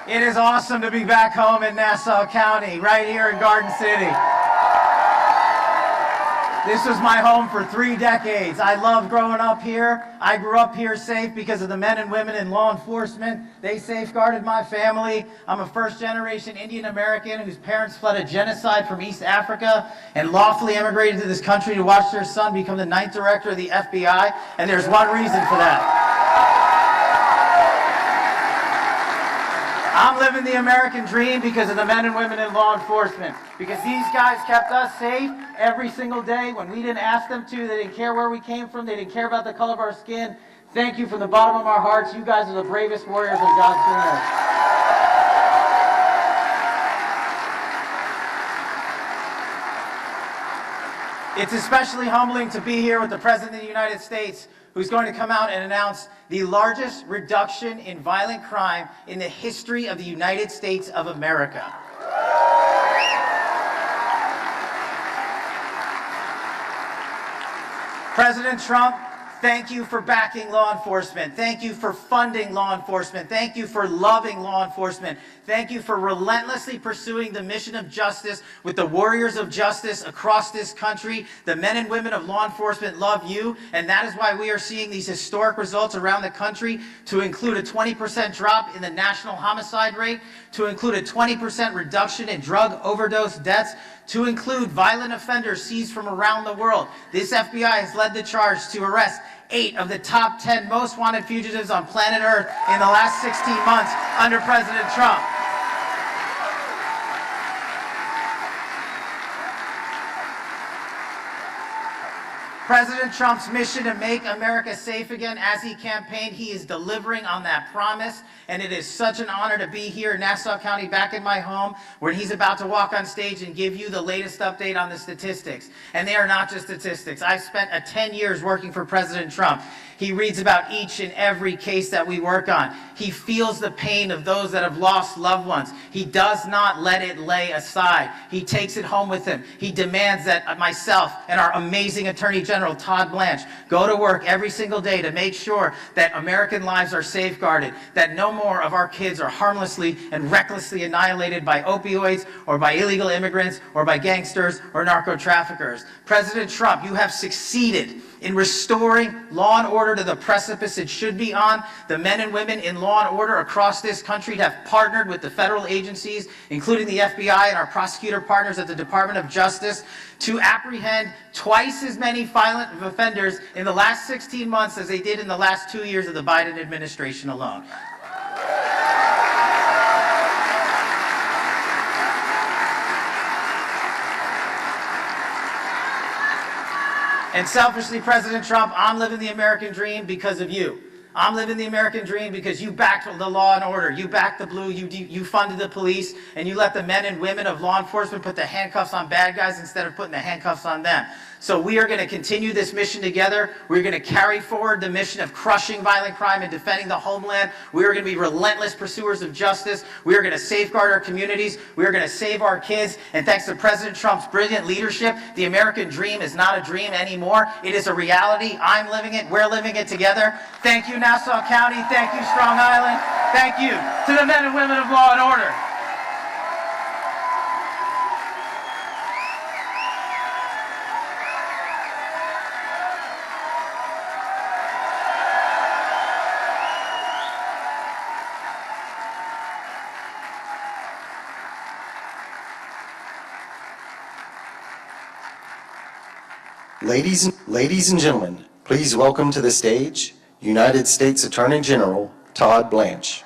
It is awesome to be back home in Nassau County, right here in Garden City. This was my home for 3 decades. I loved growing up here. I grew up here safe because of the men and women in law enforcement. They safeguarded my family. I'm a first-generation Indian American whose parents fled a genocide from East Africa and lawfully immigrated to this country to watch their son become the 9th director of the FBI, and there's one reason for that. I'm living the American dream because of the men and women in law enforcement. Because these guys kept us safe every single day when we didn't ask them to. They didn't care where we came from. They didn't care about the color of our skin. Thank you from the bottom of our hearts. You guys are the bravest warriors of God's green earth. It's especially humbling to be here with the President of the United States, who's going to come out and announce the largest reduction in violent crime in the history of the United States of America. President Trump, thank you for backing law enforcement. Thank you for funding law enforcement. Thank you for loving law enforcement. Thank you for relentlessly pursuing the mission of justice with the warriors of justice across this country. The men and women of law enforcement love you, and that is why we are seeing these historic results around the country, to include a 20% drop in the national homicide rate, to include a 20% reduction in drug overdose deaths, to include violent offenders seized from around the world. This FBI has led the charge to arrest 8 of the top 10 most wanted fugitives on planet Earth in the last 16 months under President Trump. President Trump's mission to make America safe again, as he campaigned, he is delivering on that promise. And it is such an honor to be here in Nassau County, back in my home, where he's about to walk on stage and give you the latest update on the statistics. And they are not just statistics. I've spent 10 years working for President Trump. He reads about each and every case that we work on. He feels the pain of those that have lost loved ones. He does not let it lay aside. He takes it home with him. He demands that myself and our amazing Attorney General, Todd Blanche, go to work every single day to make sure that American lives are safeguarded, that no more of our kids are harmlessly and recklessly annihilated by opioids or by illegal immigrants or by gangsters or narco traffickers. President Trump, you have succeeded in restoring law and order to the precipice it should be on. The men and women in law and order across this country have partnered with the federal agencies, including the FBI and our prosecutor partners at the Department of Justice, to apprehend twice as many violent offenders in the last 16 months as they did in the last 2 years of the Biden administration alone. And selfishly, President Trump, I'm living the American dream because of you. I'm living the American dream because you backed the law and order. You backed the blue, you funded the police, and you let the men and women of law enforcement put the handcuffs on bad guys instead of putting the handcuffs on them. So we are going to continue this mission together. We're going to carry forward the mission of crushing violent crime and defending the homeland. We are going to be relentless pursuers of justice. We are going to safeguard our communities. We are going to save our kids. And thanks to President Trump's brilliant leadership, the American dream is not a dream anymore. It is a reality. I'm living it. We're living it together. Thank you, Nassau County. Thank you, Strong Island. Thank you to the men and women of law and order. Ladies and gentlemen, please welcome to the stage United States Attorney General Todd Blanche.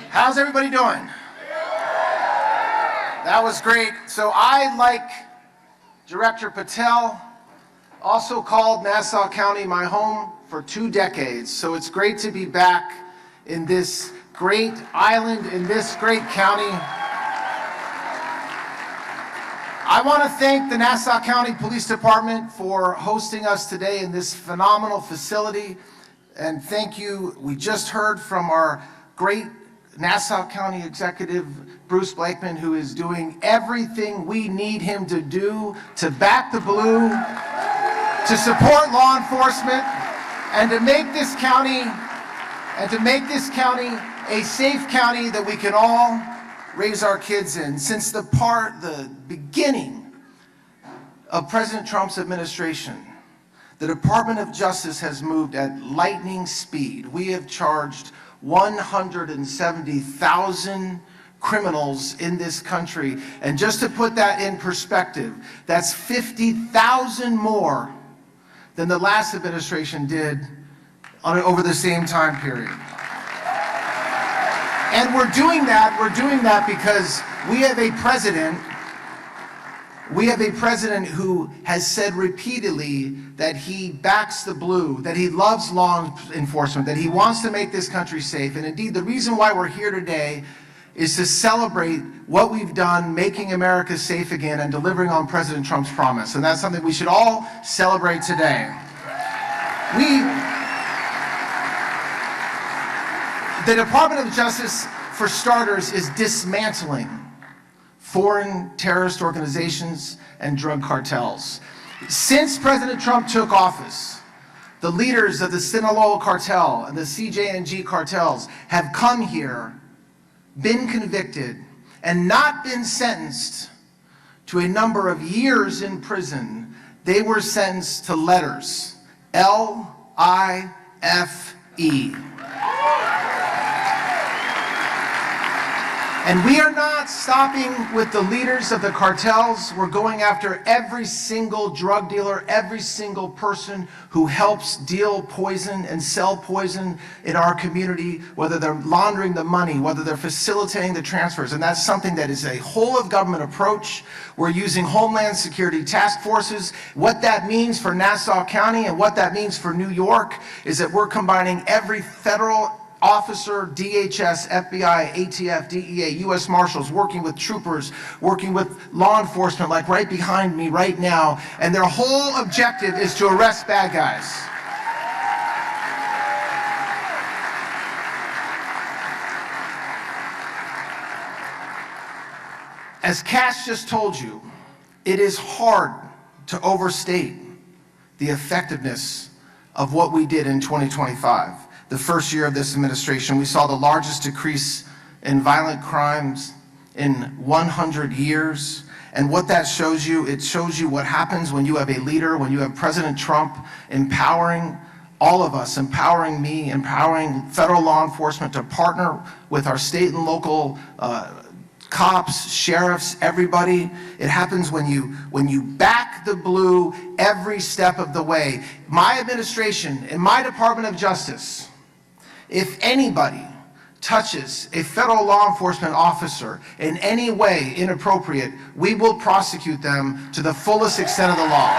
How's everybody doing? That was great. So I, like Director Patel, also called Nassau County my home for 2 decades. So it's great to be back in this great island, in this great county. I want to thank the Nassau County Police Department for hosting us today in this phenomenal facility. And thank you. We just heard from our great Nassau County Executive, Bruce Blakeman, who is doing everything we need him to do to back the blue, to support law enforcement, and to make this county a safe county that we can all raise our kids in. Since the beginning of President Trump's administration, the Department of Justice has moved at lightning speed. We have charged 170,000 criminals in this country. And just to put that in perspective, that's 50,000 more than the last administration did over the same time period. And we're doing that because we have a president who has said repeatedly that he backs the blue, that he loves law enforcement, that he wants to make this country safe. And indeed, the reason why we're here today is to celebrate what we've done, making America safe again and delivering on President Trump's promise. And that's something we should all celebrate today. The Department of Justice, for starters, is dismantling foreign terrorist organizations and drug cartels. Since President Trump took office, the leaders of the Sinaloa cartel and the CJ&G cartels have come here, been convicted, and not been sentenced to a number of years in prison. They were sentenced to letters, L-I-F-E. And we are not stopping with the leaders of the cartels. We're going after every single drug dealer, every single person who helps deal poison and sell poison in our community, whether they're laundering the money, whether they're facilitating the transfers. And that's something that is a whole of government approach. We're using Homeland Security task forces. What that means for Nassau County and what that means for New York is that we're combining every federal officer, DHS, FBI, ATF, DEA, U.S. Marshals, working with troopers, working with law enforcement, like right behind me right now, and their whole objective is to arrest bad guys. As Cass just told you, it is hard to overstate the effectiveness of what we did in 2025. The first year of this administration, we saw the largest decrease in violent crimes in 100 years. And what that shows you, it shows you what happens when you have a leader, when you have President Trump empowering all of us, empowering me, empowering federal law enforcement to partner with our state and local cops, sheriffs, everybody. It happens when you back the blue every step of the way. My administration and my Department of Justice, if anybody touches a federal law enforcement officer in any way inappropriate, we will prosecute them to the fullest extent of the law.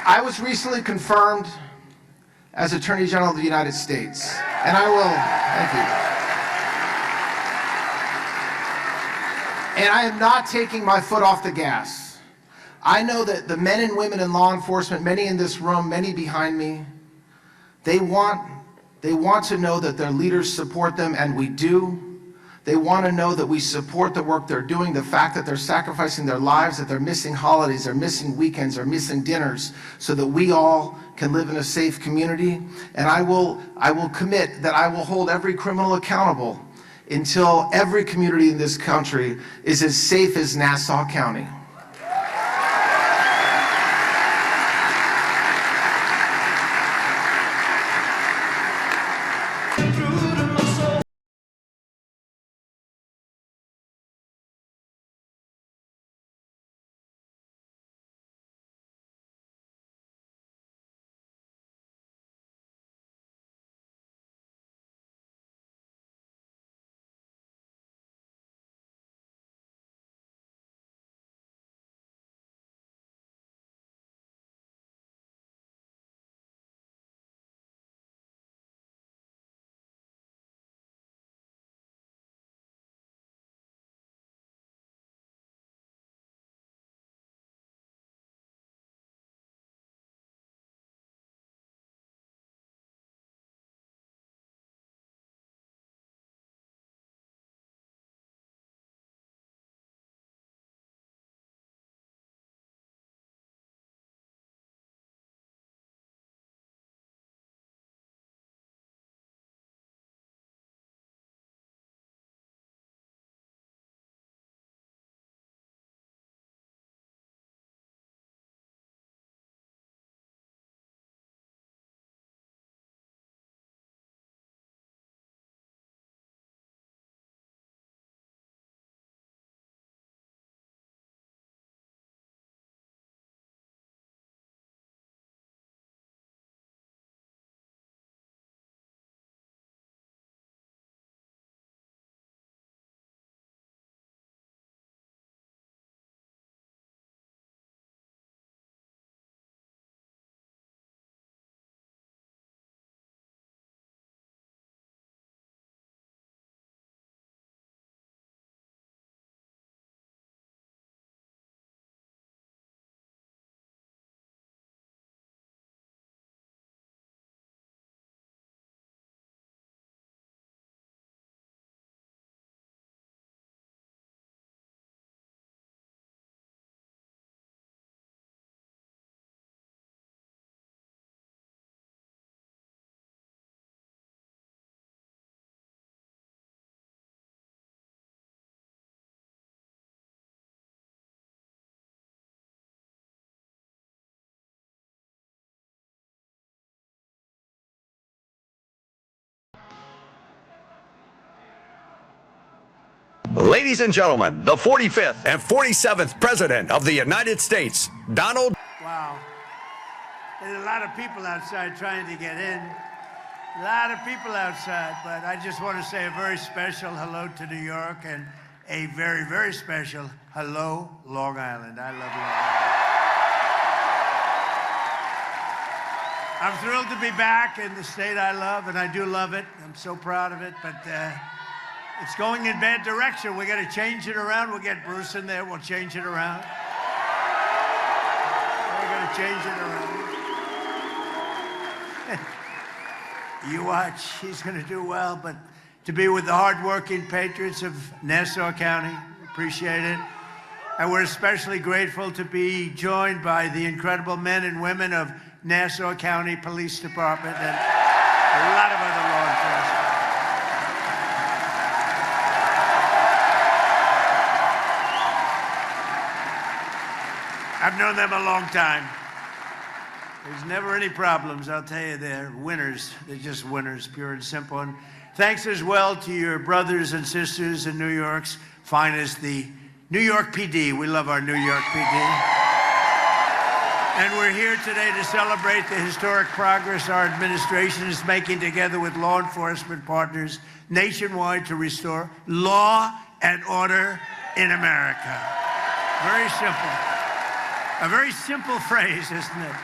I was recently confirmed as Attorney General of the United States, and I will, thank you. And I am not taking my foot off the gas. I know that the men and women in law enforcement, many in this room, many behind me, they want to know that their leaders support them, and we do. They want to know that we support the work they're doing, the fact that they're sacrificing their lives, that they're missing holidays, they're missing weekends, they're missing dinners, so that we all can live in a safe community. And I will commit that I will hold every criminal accountable until every community in this country is as safe as Nassau County. Ladies and gentlemen, the 45th and 47th President of the United States, Donald. Wow. There's a lot of people outside trying to get in. A lot of people outside, but I just want to say a very special hello to New York and a very, very special hello, Long Island. I love Long Island. I'm thrilled to be back in the state I love, and I do love it. I'm so proud of it, but it's going in bad direction. We got to change it around. We'll get Bruce in there. We'll change it around. We're going to change it around. You watch. He's going to do well, but to be with the hardworking patriots of Nassau County, appreciate it. And we're especially grateful to be joined by the incredible men and women of Nassau County Police Department and a lot of other law enforcement. I've known them a long time. There's never any problems, I'll tell you. They're winners. They're just winners, pure and simple. And thanks as well to your brothers and sisters in New York's finest, the New York PD. We love our New York PD. And we're here today to celebrate the historic progress our administration is making together with law enforcement partners nationwide to restore law and order in America. Very simple. A very simple phrase, isn't it?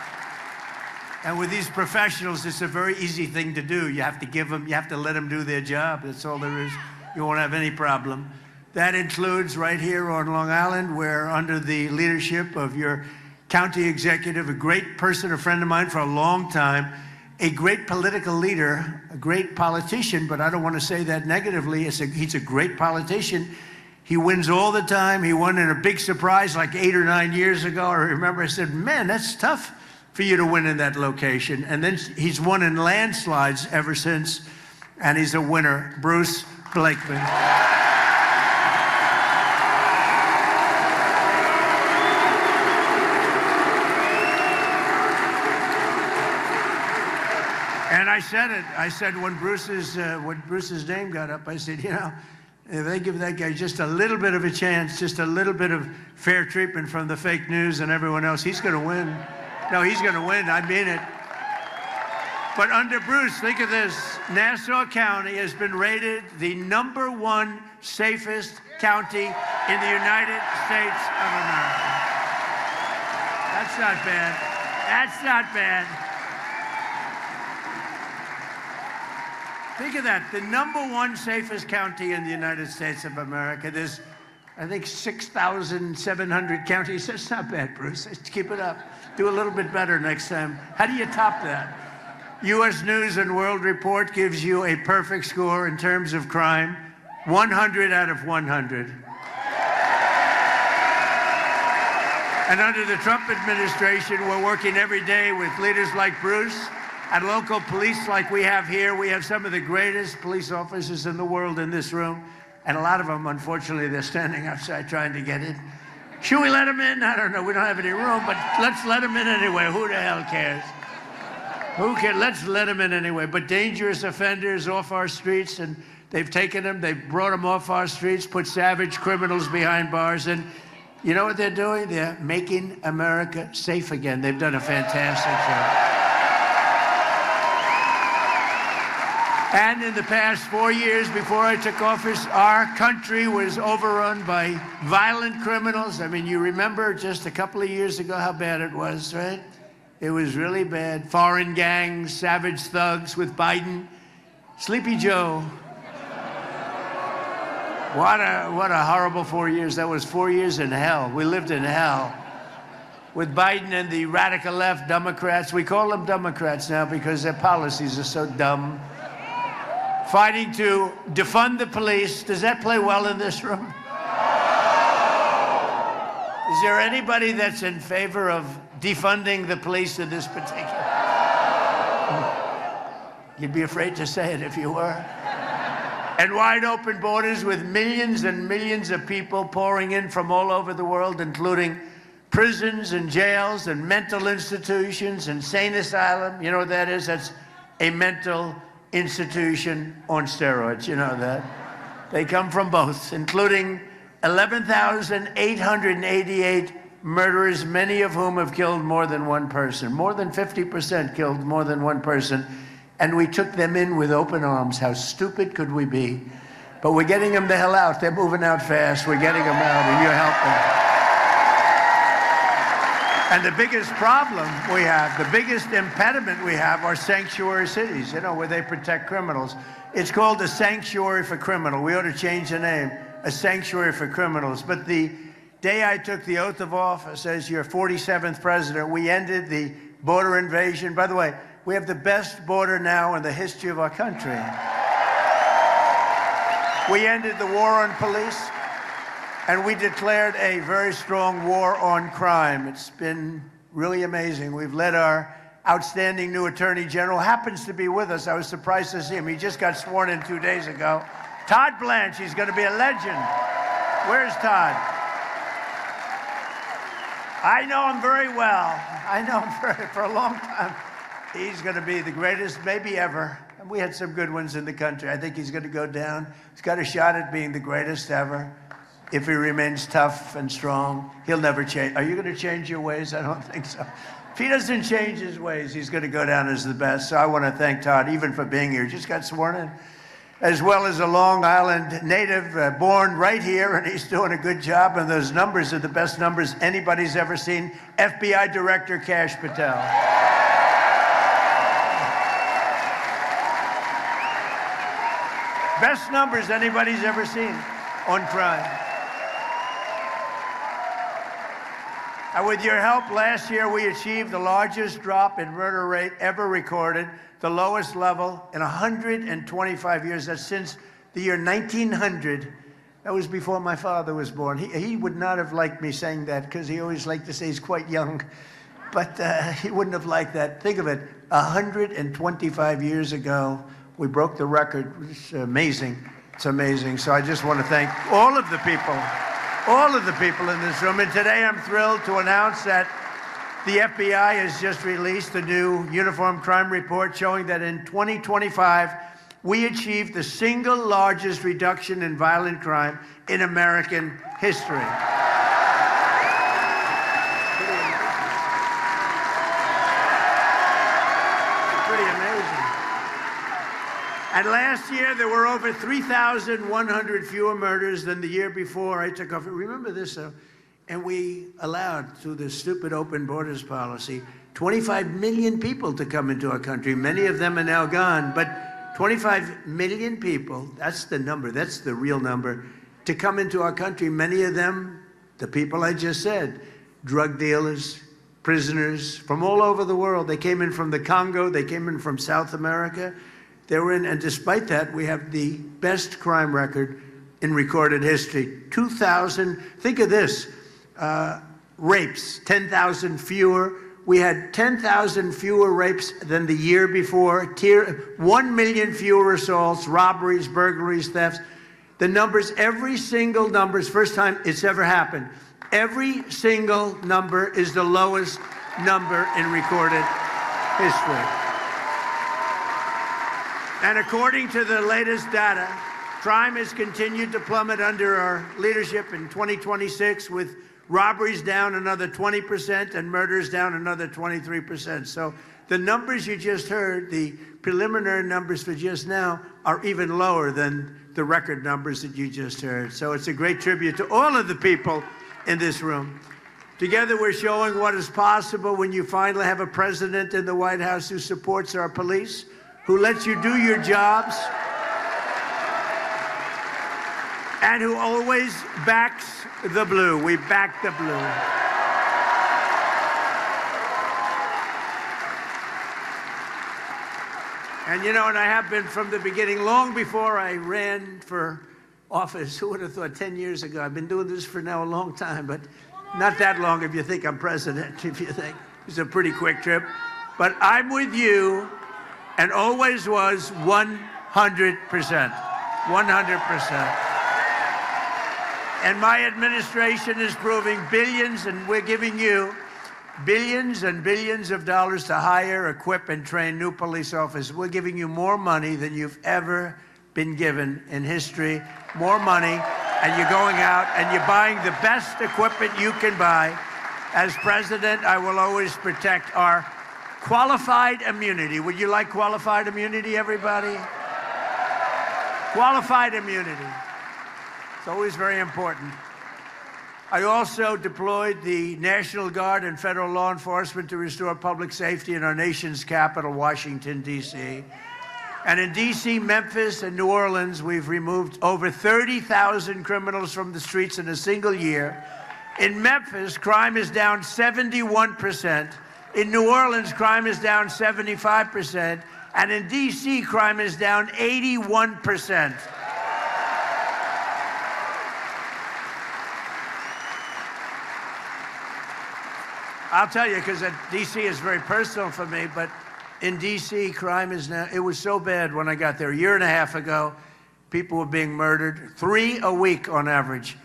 And with these professionals, it's a very easy thing to do. You have to give them, you have to let them do their job. That's all there is. You won't have any problem. That includes right here on Long Island, where under the leadership of your county executive, a great person, a friend of mine for a long time, a great political leader, a great politician, but I don't want to say that negatively. He's a great politician. He wins all the time. He won in a big surprise like 8 or 9 years ago. I remember I said, man, that's tough for you to win in that location. And then he's won in landslides ever since, and he's a winner, Bruce Blakeman. And I said it. I said when Bruce's name got up, I said, you know, if they give that guy just a little bit of a chance, just a little bit of fair treatment from the fake news and everyone else, he's going to win. No, he's going to win. I mean it. But under Bruce, think of this. Nassau County has been rated the #1 safest county in the United States of America. That's not bad. That's not bad. Think of that. The #1 safest county in the United States of America. There's, I think, 6,700 counties. That's not bad, Bruce. Let's keep it up. Do a little bit better next time. How do you top that? U.S. News and World Report gives you a perfect score in terms of crime, 100 out of 100. And under the Trump administration, we're working every day with leaders like Bruce and local police like we have here. We have some of the greatest police officers in the world in this room. And a lot of them, unfortunately, they're standing outside trying to get in. Should we let them in? I don't know. We don't have any room, but let's let them in anyway. Who the hell cares? Who cares? Let's let them in anyway. But dangerous offenders off our streets, and they've taken them, they've brought them off our streets, put savage criminals behind bars, and you know what they're doing? They're making America safe again. They've done a fantastic job. And in the past 4 years before I took office, our country was overrun by violent criminals. I mean, you remember just a couple of years ago how bad it was, right? It was really bad. Foreign gangs, savage thugs with Biden. Sleepy Joe. What a horrible 4 years. That was 4 years in hell. We lived in hell. With Biden and the radical left Democrats. We call them Democrats now because their policies are so dumb. Fighting to defund the police. Does that play well in this room? Is there anybody that's in favor of defunding the police in this particular? You'd be afraid to say it if you were. And wide open borders with millions and millions of people pouring in from all over the world, including prisons and jails and mental institutions, insane asylum. You know what that is? That's a mental institution on steroids. You know that. They come from both, including 11,888 murderers, many of whom have killed more than one person. More than 50% killed more than one person. And we took them in with open arms. How stupid could we be? But we're getting them the hell out. They're moving out fast. We're getting them out, and you're helping. And the biggest problem we have, the biggest impediment we have are sanctuary cities, you know, where they protect criminals. It's called a sanctuary for criminals. We ought to change the name, a sanctuary for criminals. But the day I took the oath of office as your 47th president, we ended the border invasion. By the way, we have the best border now in the history of our country. We ended the war on police, and we declared a very strong war on crime. It's been really amazing. We've let our outstanding new Attorney General, happens to be with us. I was surprised to see him. He just got sworn in 2 days ago. Todd Blanche, he's going to be a legend. Where's Todd? I know him very well. I know him for a long time. He's going to be the greatest, maybe ever. And we had some good ones in the country. I think he's going to go down. He's got a shot at being the greatest ever. If he remains tough and strong, he'll never change. Are you going to change your ways? I don't think so. If he doesn't change his ways, he's going to go down as the best. So I want to thank Todd, even for being here. Just got sworn in, as well as a Long Island native, born right here, and he's doing a good job. And those numbers are the best numbers anybody's ever seen. FBI Director Kash Patel. Best numbers anybody's ever seen on crime. And with your help, last year we achieved the largest drop in murder rate ever recorded, the lowest level in 125 years. That's since the year 1900. That was before my father was born. He would not have liked me saying that, because he always liked to say he's quite young. But he wouldn't have liked that. Think of it, 125 years ago, we broke the record. It's amazing. It's amazing. So I just want to thank all of the people in this room. And today I'm thrilled to announce that the FBI has just released a new uniform crime report showing that in 2025, we achieved the single largest reduction in violent crime in American history. And last year, there were over 3,100 fewer murders than the year before I took office. Remember this, though? And we allowed, through this stupid open borders policy, 25 million people to come into our country. Many of them are now gone, but 25 million people, that's the number, that's the real number, to come into our country. Many of them, the people I just said, drug dealers, prisoners from all over the world. They came in from the Congo, they came in from South America. They were in, and despite that, we have the best crime record in recorded history. 2,000, think of this, rapes, 10,000 fewer. We had 10,000 fewer rapes than the year before, 1 million fewer assaults, robberies, burglaries, thefts. The numbers, every single number, is the first time it's ever happened. Every single number is the lowest number in recorded history. And according to the latest data, crime has continued to plummet under our leadership in 2026, with robberies down another 20% and murders down another 23%. So the numbers you just heard, the preliminary numbers for just now, are even lower than the record numbers that you just heard. So it's a great tribute to all of the people in this room. Together, we're showing what is possible when you finally have a president in the White House who supports our police, who lets you do your jobs, and who always backs the blue. We back the blue. And you know, and I have been from the beginning, long before I ran for office. Who would have thought 10 years ago? I've been doing this for now a long time, but not that long if you think I'm president, if you think. It's a pretty quick trip. But I'm with you, and always was 100%. 100%. And my administration is proving billions, and we're giving you billions and billions of dollars to hire, equip, and train new police officers. We're giving you more money than you've ever been given in history, more money, and you're going out and you're buying the best equipment you can buy. As president, I will always protect our qualified immunity. Would you like qualified immunity, everybody? Qualified immunity. It's always very important. I also deployed the National Guard and federal law enforcement to restore public safety in our nation's capital, Washington, D.C. And in D.C., Memphis, and New Orleans, we've removed over 30,000 criminals from the streets in a single year. In Memphis, crime is down 71%. In New Orleans, crime is down 75%. And in D.C., crime is down 81%. I'll tell you, because D.C. is very personal for me, but in D.C., crime is now, it was so bad when I got there. A year and a half ago, people were being murdered, 3 a week on average.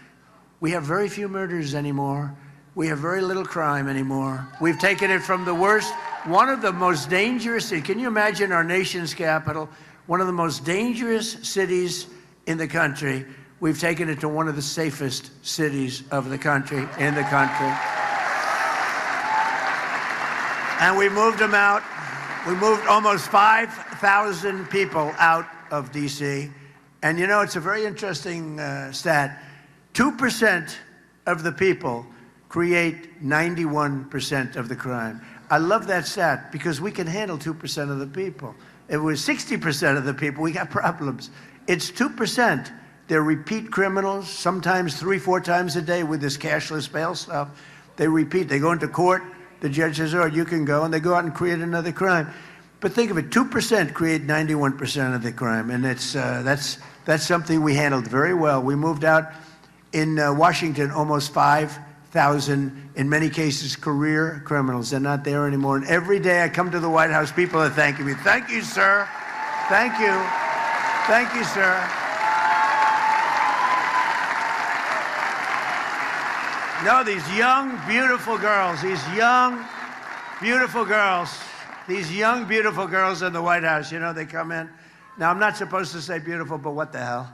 We have very few murders anymore. We have very little crime anymore. We've taken it from the worst, one of the most dangerous, can you imagine our nation's capital, one of the most dangerous cities in the country. We've taken it to one of the safest cities of the country, in the country. And we moved them out. We moved almost 5,000 people out of D.C. And you know, it's a very interesting stat. 2% of the people create 91% of the crime. I love that stat because we can handle 2% of the people. If it was 60% of the people, we got problems. It's 2%. They're repeat criminals, sometimes 3-4 times a day with this cashless bail stuff. They repeat. They go into court. The judge says, oh, you can go, and they go out and create another crime. But think of it, 2% create 91% of the crime, and that's something we handled very well. We moved out in Washington almost 5,000, in many cases, career criminals. They're not there anymore. And every day I come to the White House, people are thanking me. Thank you, sir. Thank you. Thank you, sir. No, these young, beautiful girls, these young, beautiful girls in the White House, you know, they come in. Now, I'm not supposed to say beautiful, but what the hell?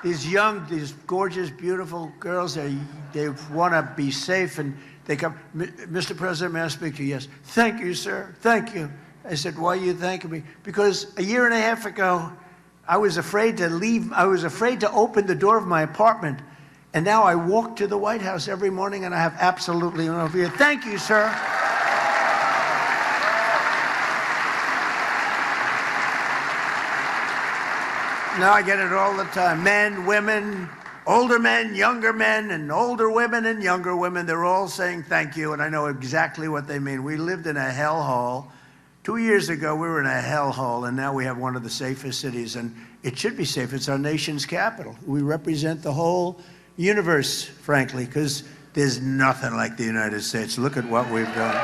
These young, these gorgeous, beautiful girls, they want to be safe, and they come, Mr. President, may I speak to you? Yes. Thank you, sir. Thank you. I said, why are you thanking me? Because a year and a half ago, I was afraid to leave. I was afraid to open the door of my apartment. And now I walk to the White House every morning, and I have absolutely no fear. Thank you, sir. Now I get it all the time. Men, women, older men, younger men, and older women and younger women, they're all saying thank you, and I know exactly what they mean. We lived in a hellhole. 2 years ago, we were in a hellhole, and now we have one of the safest cities, and it should be safe. It's our nation's capital. We represent the whole universe, frankly, because there's nothing like the United States. Look at what we've done.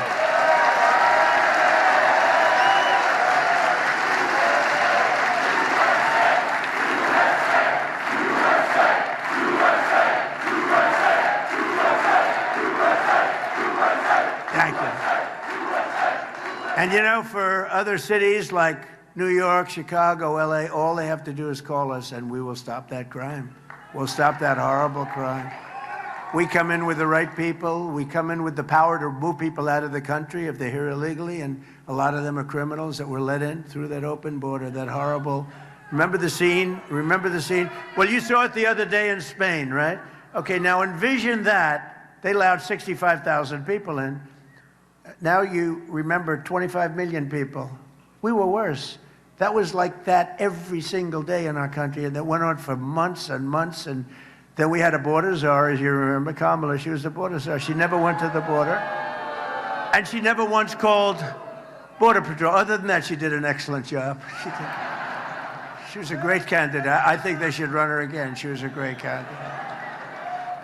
Thank you. And you know, for other cities like New York, Chicago, LA, all they have to do is call us, and we will stop that crime. We'll stop that horrible crime. We come in with the right people. We come in with the power to move people out of the country if they're here illegally, and a lot of them are criminals that were let in through that open border, that horrible. Remember the scene? Remember the scene? Well, you saw it the other day in Spain, right? Okay, now envision that. They allowed 65,000 people in. Now you remember 25 million people. We were worse. That was like that every single day in our country, and that went on for months and months. And then we had a border czar, as you remember, Kamala. She was the border czar. She never went to the border, and she never once called Border Patrol. Other than that, she did an excellent job. She was a great candidate. I think they should run her again. She was a great candidate.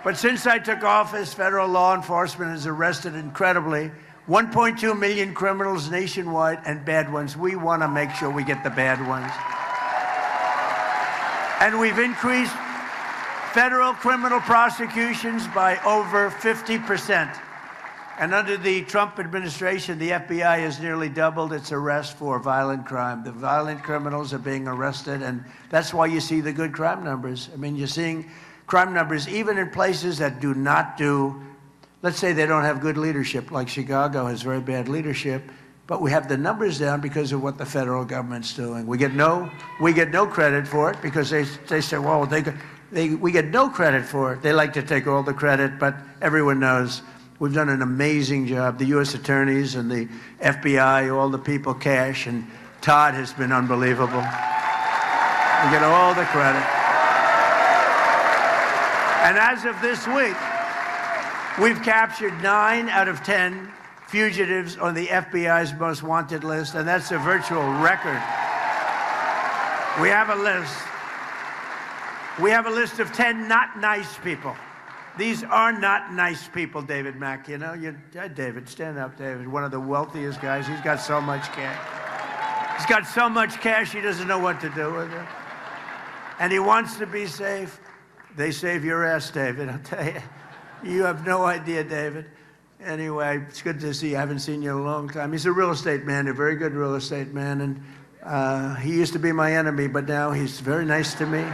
But since I took office, federal law enforcement has arrested incredibly 1.2 million criminals nationwide, and bad ones. We want to make sure we get the bad ones. And we've increased federal criminal prosecutions by over 50%. And under the Trump administration, the FBI has nearly doubled its arrest for violent crime. The violent criminals are being arrested, and that's why you see the good crime numbers. I mean, you're seeing crime numbers even in places that do not do, let's say they don't have good leadership, like Chicago has very bad leadership, but we have the numbers down because of what the federal government's doing. We get no credit for it because they say, well, we get no credit for it. They like to take all the credit, but everyone knows we've done an amazing job. The U.S. attorneys and the FBI, all the people, Cash, and Todd has been unbelievable. We get all the credit. And as of this week, we've captured 9 out of 10 fugitives on the FBI's most wanted list, and that's a virtual record. We have a list. We have a list of 10 not nice people. These are not nice people, David Mack. You know, David, stand up, David. One of the wealthiest guys. He's got so much cash. He's got so much cash, he doesn't know what to do with it. And he wants to be safe. They save your ass, David, I'll tell you. You have no idea, David. Anyway, it's good to see you. I haven't seen you in a long time. He's a real estate man, a very good real estate man. And he used to be my enemy, but now he's very nice to me.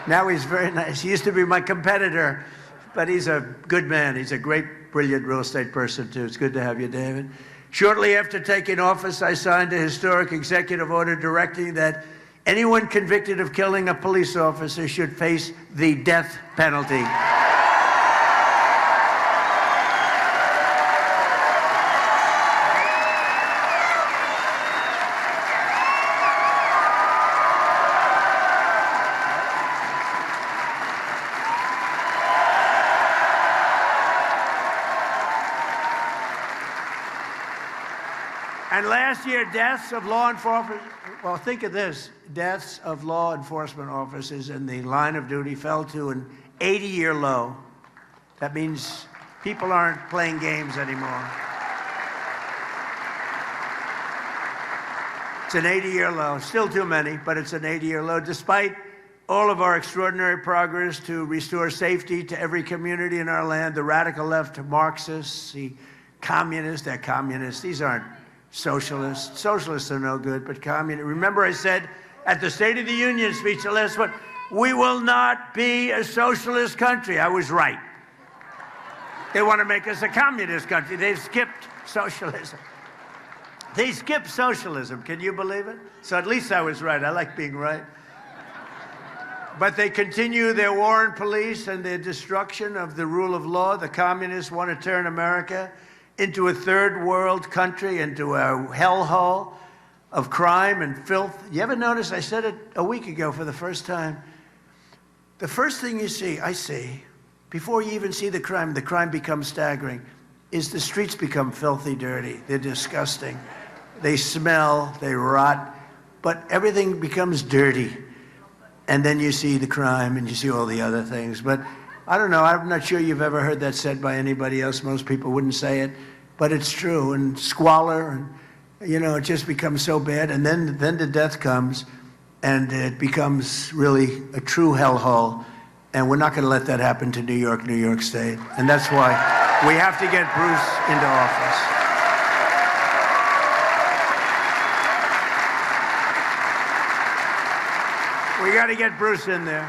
Now he's very nice. He used to be my competitor, but he's a good man. He's a great, brilliant real estate person, too. It's good to have you, David. Shortly after taking office, I signed a historic executive order directing that anyone convicted of killing a police officer should face the death penalty. And last year, deaths of law enforcement, well, think of this, deaths of law enforcement officers in the line of duty fell to an 80-year low. That means people aren't playing games anymore. It's an 80-year low. Still too many, but it's an 80-year low, despite all of our extraordinary progress to restore safety to every community in our land. The radical left, Marxists, the communists, they're communists. These aren't socialists. Socialists are no good, but communists. Remember I said at the State of the Union speech the last one, we will not be a socialist country. I was right. They want to make us a communist country. They've skipped socialism. They skipped socialism. Can you believe it? So at least I was right. I like being right. But they continue their war on police and their destruction of the rule of law. The communists want to turn America into a third world country, into a hellhole of crime and filth. You ever notice, I said it a week ago for the first time, the first thing you see, I see, before you even see the crime becomes staggering, is the streets become filthy dirty. They're disgusting. They smell, they rot, but everything becomes dirty. And then you see the crime and you see all the other things. But I don't know, I'm not sure you've ever heard that said by anybody else. Most people wouldn't say it, but it's true. And squalor, and you know, it just becomes so bad. And then the death comes, and it becomes really a true hellhole. And we're not going to let that happen to New York State. And that's why we have to get Bruce into office. We got to get Bruce in there.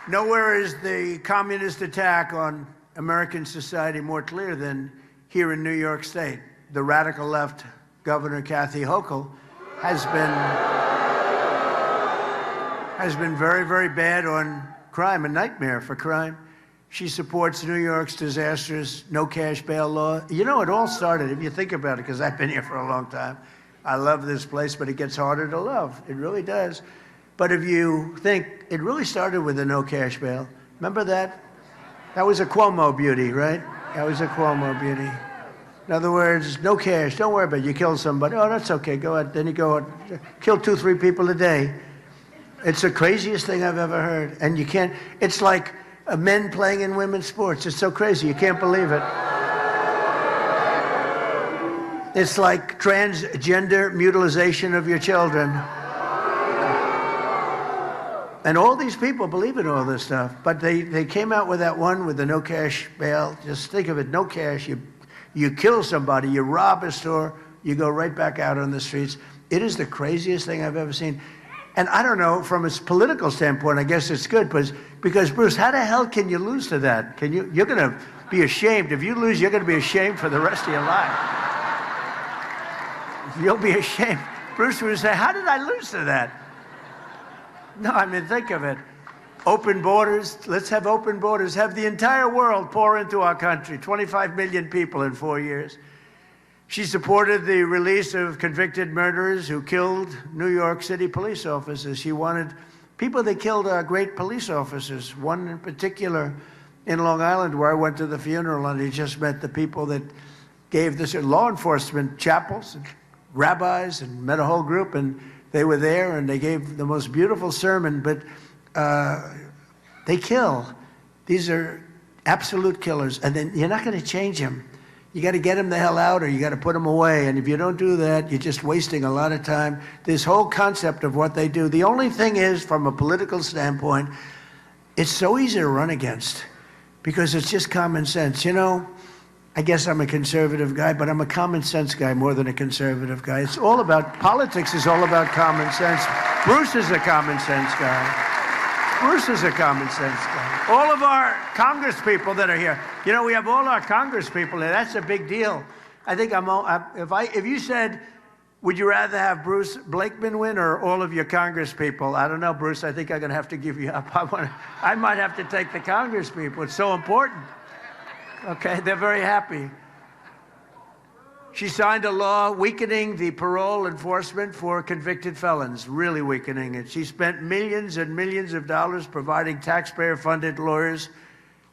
Nowhere is the communist attack on American society more clear than here in New York State. The radical left Governor Kathy Hochul has been very, very bad on crime, a nightmare for crime. She supports New York's disastrous no cash bail law. You know, it all started, if you think about it, because I've been here for a long time. I love this place, but it gets harder to love. It really does. But if you think, it really started with a no cash bail. Remember that? That was a Cuomo beauty, right? That was a Cuomo beauty. In other words, no cash, don't worry about it. You kill somebody, oh, that's okay, go ahead. Then you go out, kill 2-3 people a day. It's the craziest thing I've ever heard. And you can't, it's like men playing in women's sports. It's so crazy, you can't believe it. It's like transgender mutilization of your children. And all these people believe in all this stuff, but they came out with that one with the no cash bail. Just think of it, no cash. You kill somebody, you rob a store, you go right back out on the streets. It is the craziest thing I've ever seen. And I don't know, from a political standpoint, I guess it's good, because Bruce, how the hell can you lose to that? You're going to be ashamed. If you lose, you're going to be ashamed for the rest of your life. You'll be ashamed. Bruce would say, how did I lose to that? No, I mean, think of it. Open borders. Let's have open borders. Have the entire world pour into our country. 25 million people in 4 years. She supported the release of convicted murderers who killed New York City police officers. She wanted people that killed great police officers. One in particular in Long Island, where I went to the funeral, and he just met the people that gave this law enforcement chapels, and rabbis, and met a whole group, and they were there, and they gave the most beautiful sermon, but they kill. These are absolute killers, and then you're not going to change them. You got to get them the hell out, or you got to put them away, and if you don't do that, you're just wasting a lot of time. This whole concept of what they do, the only thing is, from a political standpoint, it's so easy to run against, because it's just common sense. You know, I guess I'm a conservative guy, but I'm a common sense guy more than a conservative guy. It's all about, politics is all about common sense. Bruce is a common sense guy. Bruce is a common sense guy. All of our Congress people that are here, you know, we have all our Congress people here. That's a big deal. I think if you said, would you rather have Bruce Blakeman win or all of your Congress people? I don't know, Bruce. I think I'm going to have to give you up. I might have to take the Congress people. It's so important. Okay, they're very happy. She signed a law weakening the parole enforcement for convicted felons, really weakening it. She spent millions and millions of dollars providing taxpayer-funded lawyers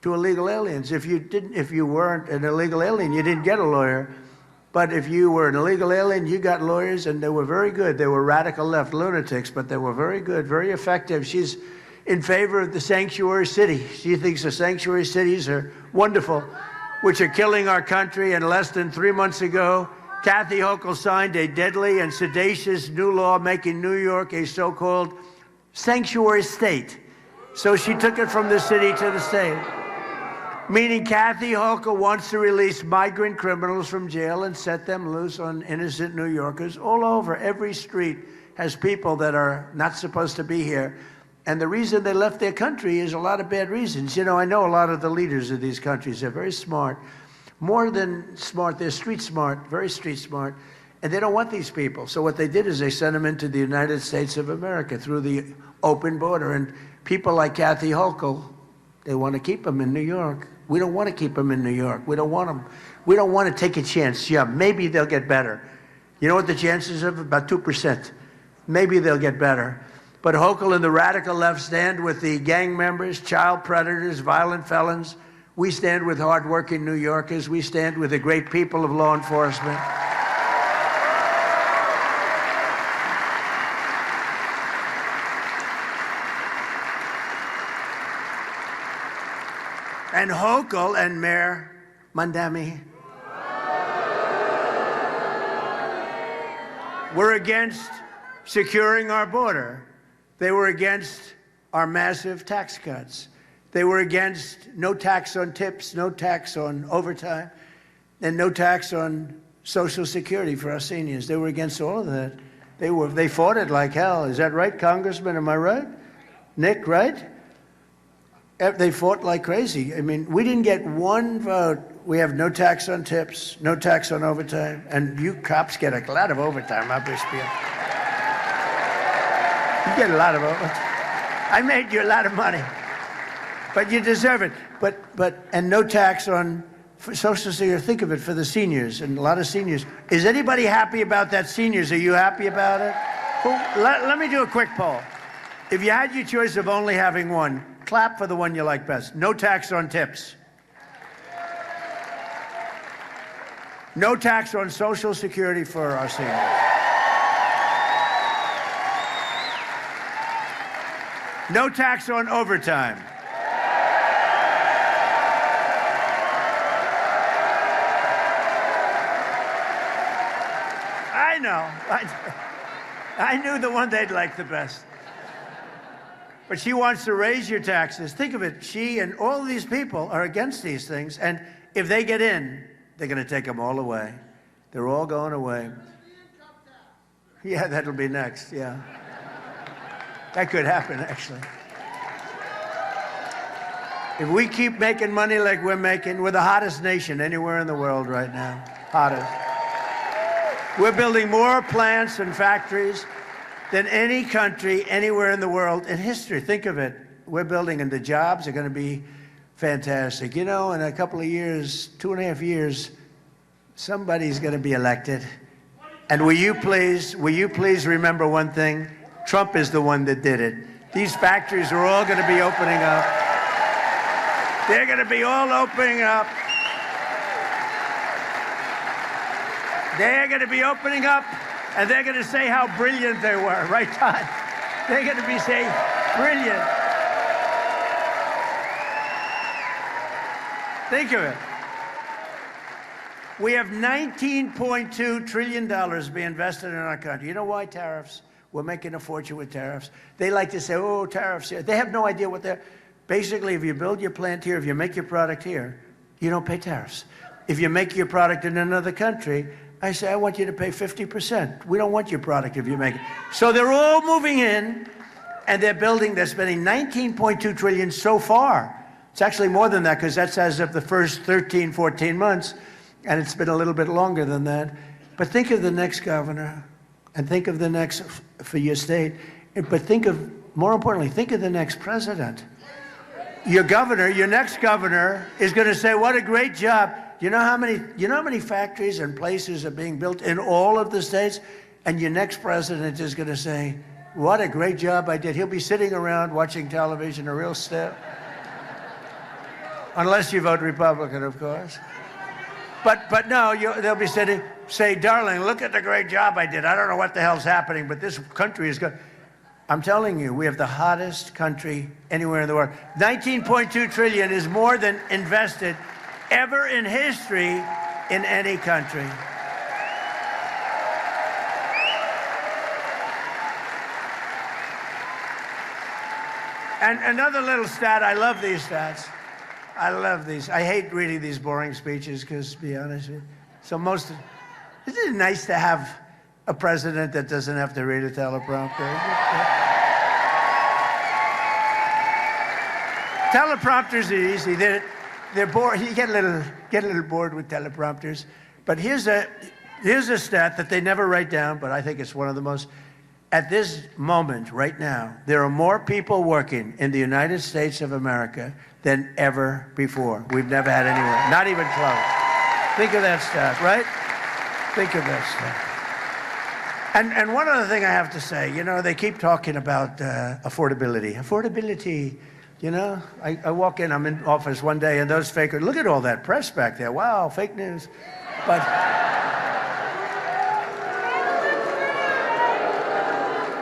to illegal aliens. If you weren't an illegal alien, you didn't get a lawyer. But if you were an illegal alien, you got lawyers, and they were very good. They were radical left lunatics, but they were very good, very effective. She's in favor of the sanctuary city. She thinks the sanctuary cities are wonderful, which are killing our country. And less than 3 months ago, Kathy Hochul signed a deadly and seditious new law making New York a so-called sanctuary state. So she took it from the city to the state, meaning Kathy Hochul wants to release migrant criminals from jail and set them loose on innocent New Yorkers all over. Every street has people that are not supposed to be here. And the reason they left their country is a lot of bad reasons. You know, I know a lot of the leaders of these countries. They're very smart. More than smart, they're street smart, very street smart. And they don't want these people. So what they did is they sent them into the United States of America through the open border. And people like Kathy Hochul, they want to keep them in New York. We don't want to keep them in New York. We don't want them. We don't want to take a chance. Yeah, maybe they'll get better. You know what the chances of? About 2%. Maybe they'll get better. But Hochul and the radical left stand with the gang members, child predators, violent felons. We stand with hardworking New Yorkers. We stand with the great people of law enforcement. And Hochul and Mayor Mandami were against securing our border. They were against our massive tax cuts. They were against no tax on tips, no tax on overtime, and no tax on Social Security for our seniors. They were against all of that. They fought it like hell. Is that right, Congressman? Am I right? Nick, right? They fought like crazy. I mean, we didn't get one vote. We have no tax on tips, no tax on overtime, and you cops get a lot of overtime, obviously. You get a lot of overtime. I made you a lot of money, but you deserve it. And no tax on Social Security. Think of it for the seniors, and a lot of seniors. Is anybody happy about that, seniors? Are you happy about it? Let me do a quick poll. If you had your choice of only having one, clap for the one you like best. No tax on tips. No tax on Social Security for our seniors. No tax on overtime. I know. I knew the one they'd like the best. But she wants to raise your taxes. Think of it. She and all of these people are against these things. And if they get in, they're going to take them all away. They're all going away. Yeah, that'll be next. Yeah. That could happen, actually. If we keep making money like we're making, we're the hottest nation anywhere in the world right now. Hottest. We're building more plants and factories than any country anywhere in the world in history. Think of it. We're building, and the jobs are going to be fantastic. You know, in a couple of years, 2.5 years, somebody's going to be elected. And will you please remember one thing? Trump is the one that did it. These factories are all going to be opening up. They're going to be all opening up. They're going to be opening up, and they're going to say how brilliant they were, right, Todd? They're going to be saying, brilliant. Think of it. We have $19.2 trillion to be invested in our country. You know why? Tariffs. We're making a fortune with tariffs. They like to say, oh, tariffs. They have no idea what they're... Basically, if you build your plant here, if you make your product here, you don't pay tariffs. If you make your product in another country, I say, I want you to pay 50%. We don't want your product if you make it. So they're all moving in, and they're spending $19.2 trillion so far. It's actually more than that, because that's as of the first 13, 14 months, and it's been a little bit longer than that. But think of the next governor, and think of the next for your state, but more importantly, think of the next president. Your next governor is going to say, what a great job. You know how many factories and places are being built in all of the states? And your next president is going to say, what a great job I did. He'll be sitting around watching television, a real step. Unless you vote Republican, of course. But no, they'll be sitting, say, darling, look at the great job I did. I don't know what the hell's happening, but this country is good. I'm telling you, we have the hottest country anywhere in the world. $19.2 trillion is more than invested ever in history in any country. And another little stat, I love these stats. I love these. I hate reading these boring speeches because, to be honest with you, isn't it nice to have a president that doesn't have to read a teleprompter? Teleprompters are easy. They're bored. You get a little bored with teleprompters. But here's a stat that they never write down, but I think it's one of the most. At this moment, right now, there are more people working in the United States of America than ever before. We've never had anywhere, not even close. Think of that stat, right? Think of that stat. And one other thing I have to say, you know, they keep talking about affordability. Affordability, you know, I walk in, I'm in office one day, and those fakers, look at all that press back there. Wow, fake news.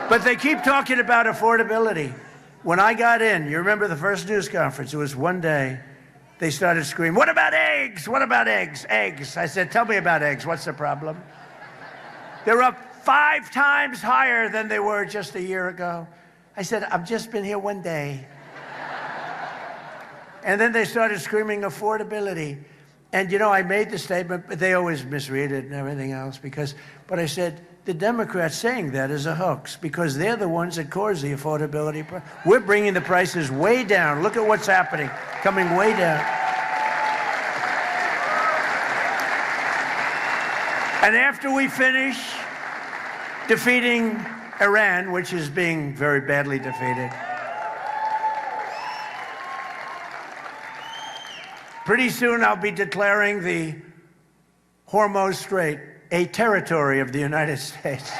But they keep talking about affordability. When I got in, you remember the first news conference, it was one day, they started screaming, what about eggs? What about eggs? Eggs. I said, tell me about eggs. What's the problem? They're up 5 times higher than they were just a year ago. I said, I've just been here one day. And then they started screaming affordability. And, you know, I made the statement, but they always misread it and everything else. But I said, the Democrats saying that is a hoax because they're the ones that cause the affordability. We're bringing the prices way down. Look at what's happening, coming way down. And after we finish defeating Iran, which is being very badly defeated, pretty soon I'll be declaring the Hormuz Strait a territory of the United States.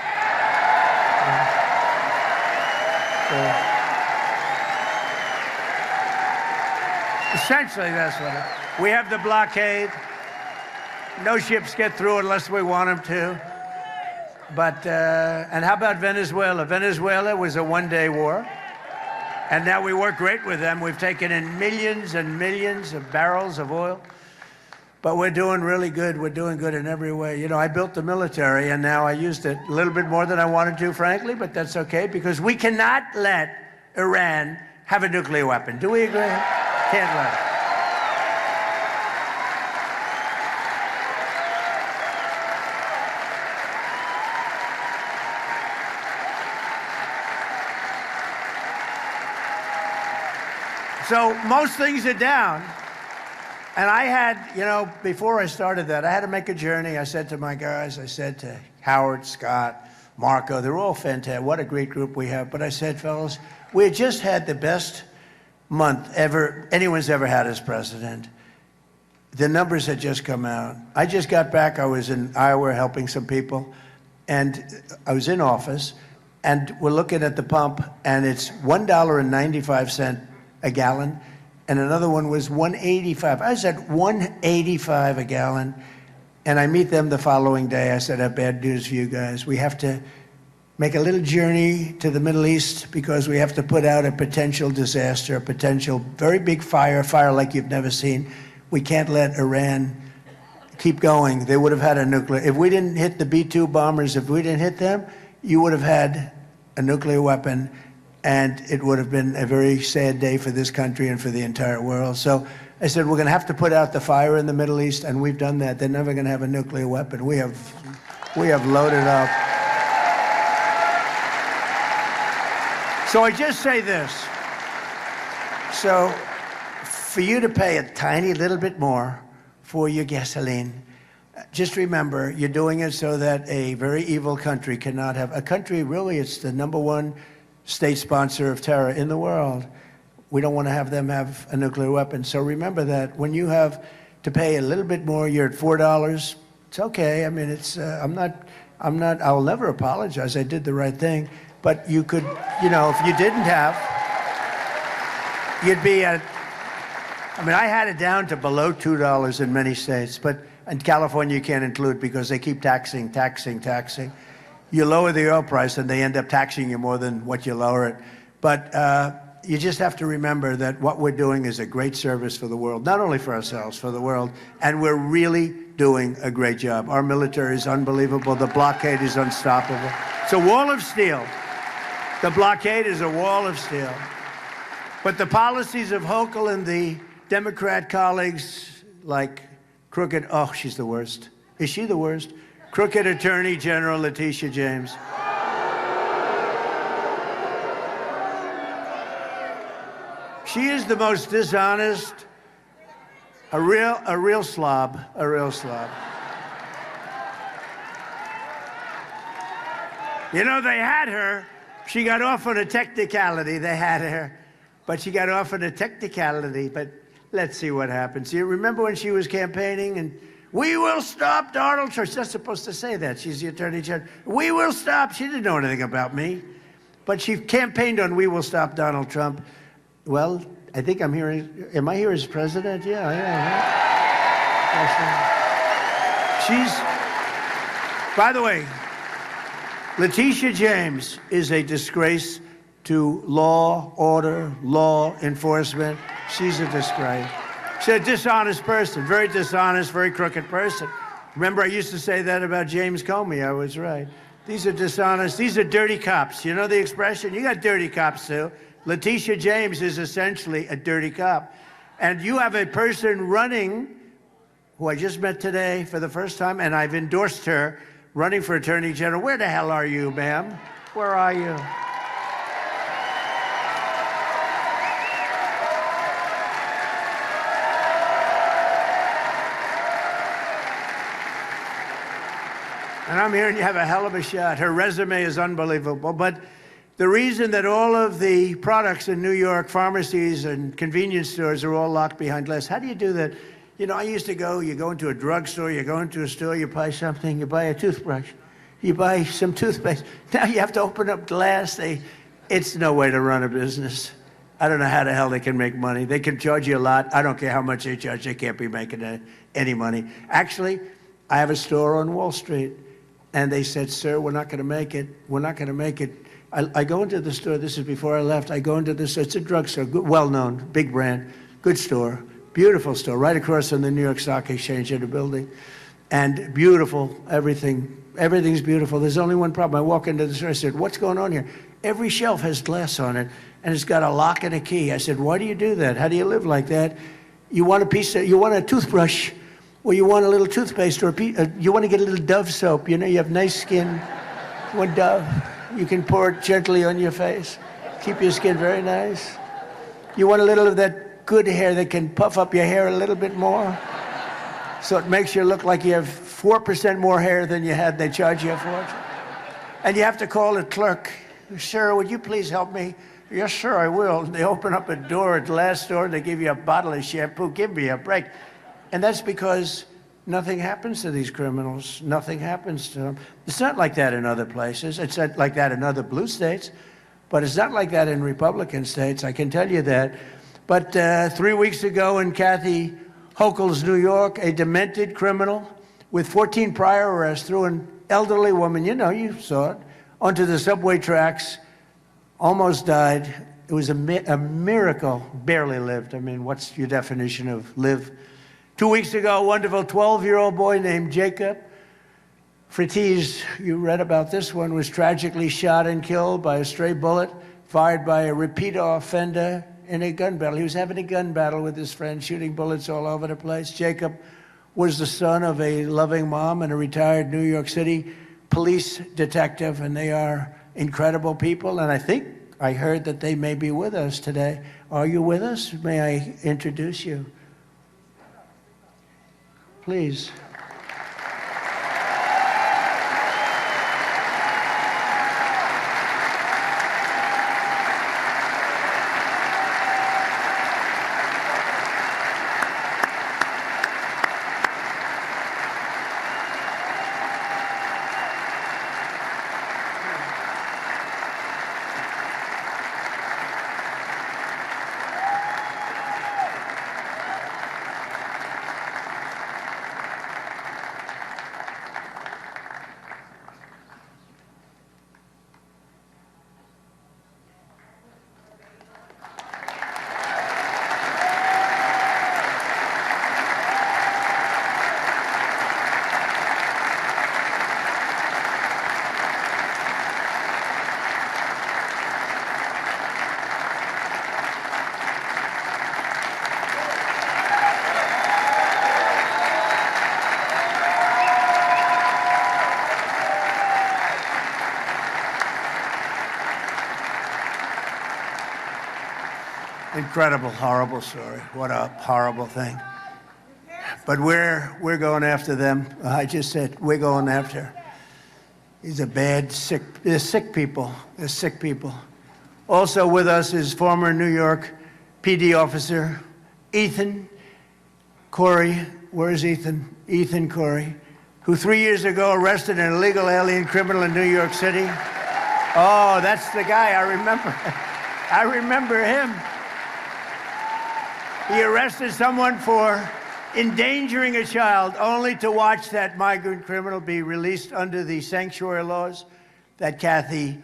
Essentially, that's what it is. We have the blockade. No ships get through unless we want them to. But, and how about Venezuela? Venezuela was a one-day war. And now we work great with them. We've taken in millions and millions of barrels of oil. But we're doing really good. We're doing good in every way. You know, I built the military, and now I used it a little bit more than I wanted to, frankly, but that's okay, because we cannot let Iran have a nuclear weapon. Do we agree? Can't let it. So most things are down. And I had, before I started that, I had to make a journey. I said to my guys, I said to Howard, Scott, Marco, they're all fantastic. What a great group we have. But I said, fellas, we had just had the best month anyone's ever had as president. The numbers had just come out. I just got back. I was in Iowa helping some people. And I was in office. And we're looking at the pump. And it's $1.95 a gallon. And another one was $1.85. I said $1.85 a gallon. And I meet them the following day. I said, I have bad news for you guys. We have to make a little journey to the Middle East because we have to put out a potential disaster, a potential very big fire like you've never seen. We can't let Iran keep going. They would have had a nuclear. If we didn't hit the B-2 bombers, if we didn't hit them, you would have had a nuclear weapon. And it would have been a very sad day for this country and for the entire world. So I said, we're going to have to put out the fire in the Middle East, and we've done that. They're never going to have a nuclear weapon. We have loaded up. So I just say this. So for you to pay a tiny little bit more for your gasoline, just remember, you're doing it so that a very evil country cannot have, a country really, it's the #1 state sponsor of terror in the world. We don't want to have them have a nuclear weapon. So remember that when you have to pay a little bit more, you're at $4. It's okay. I mean, it's, I'll never apologize. I did the right thing. But you could, if you didn't have, you'd be at, I had it down to below $2 in many states, but in California you can't include because they keep taxing. You lower the oil price and they end up taxing you more than what you lower it. But you just have to remember that what we're doing is a great service for the world, not only for ourselves, for the world. And we're really doing a great job. Our military is unbelievable. The blockade is unstoppable. It's a wall of steel. The blockade is a wall of steel. But the policies of Hochul and the Democrat colleagues like crooked, oh, she's the worst. Is she the worst? Crooked Attorney General Letitia James. She is the most dishonest, a real slob. They had her. She got off on a technicality. They had her, but she got off on a technicality. But let's see what happens. You remember when she was campaigning and we will stop Donald Trump. She's not supposed to say that. She's the Attorney General. We will stop. She didn't know anything about me. But she campaigned on we will stop Donald Trump. Well, I think I'm hearing, am I here as president? Yeah. By the way, Letitia James is a disgrace to law, order, law enforcement. She's a disgrace. She's a dishonest person, very dishonest, very crooked person. Remember, I used to say that about James Comey. I was right. These are dishonest. These are dirty cops. You know the expression? You got dirty cops, too. Letitia James is essentially a dirty cop. And you have a person running, who I just met today for the first time, and I've endorsed her, running for Attorney General. Where the hell are you, ma'am? Where are you? And I'm hearing you have a hell of a shot. Her resume is unbelievable. But the reason that all of the products in New York, pharmacies and convenience stores are all locked behind glass, how do you do that? I used to you go into a drugstore, you go into a store, you buy something, you buy a toothbrush, you buy some toothpaste. Now you have to open up glass. It's no way to run a business. I don't know how the hell they can make money. They can charge you a lot. I don't care how much they charge. They can't be making any money. Actually, I have a store on Wall Street. And they said, sir, we're not going to make it. We're not going to make it. I go into the store. This is before I left. I go into the store. It's a drugstore, well-known, big brand, good store, beautiful store, right across from the New York Stock Exchange in the building. And beautiful, everything's beautiful. There's only one problem. I walk into the store. I said, what's going on here? every shelf has glass on it, and it's got a lock and a key. I said, why do you do that? How do you live like that? You want a toothbrush, or you want a little toothpaste, or you want to get a little Dove soap. You know, you have nice skin. One Dove, you can pour it gently on your face. Keep your skin very nice. You want a little of that good hair that can puff up your hair a little bit more, so it makes you look like you have 4% more hair than you had. They charge you a fortune. And you have to call the clerk. Sir, would you please help me? Yes, sir, I will. They open up a door at the last door, they give you a bottle of shampoo. Give me a break. And that's because nothing happens to these criminals. Nothing happens to them. It's not like that in other places. It's not like that in other blue states. But it's not like that in Republican states, I can tell you that. But 3 weeks ago in Kathy Hochul's New York, a demented criminal with 14 prior arrests threw an elderly woman, you know, you saw it, onto the subway tracks, almost died. It was a miracle, barely lived. I mean, what's your definition of live? 2 weeks ago, a wonderful 12-year-old boy named Jacob Fritiz, you read about this one, was tragically shot and killed by a stray bullet fired by a repeat offender in a gun battle. He was having a gun battle with his friend, shooting bullets all over the place. Jacob was the son of a loving mom and a retired New York City police detective, and they are incredible people. And I think I heard that they may be with us today. Are you with us? May I introduce you? Please. Incredible, horrible story. What a horrible thing. But we're going after them. I just said we're going after. These are bad, sick. They're sick people. They're sick people. Also with us is former New York PD officer Ethan Corey. Where is Ethan? Ethan Corey, who 3 years ago arrested an illegal alien criminal in New York City. Oh, that's the guy I remember. I remember him. He arrested someone for endangering a child, only to watch that migrant criminal be released under the sanctuary laws that Kathy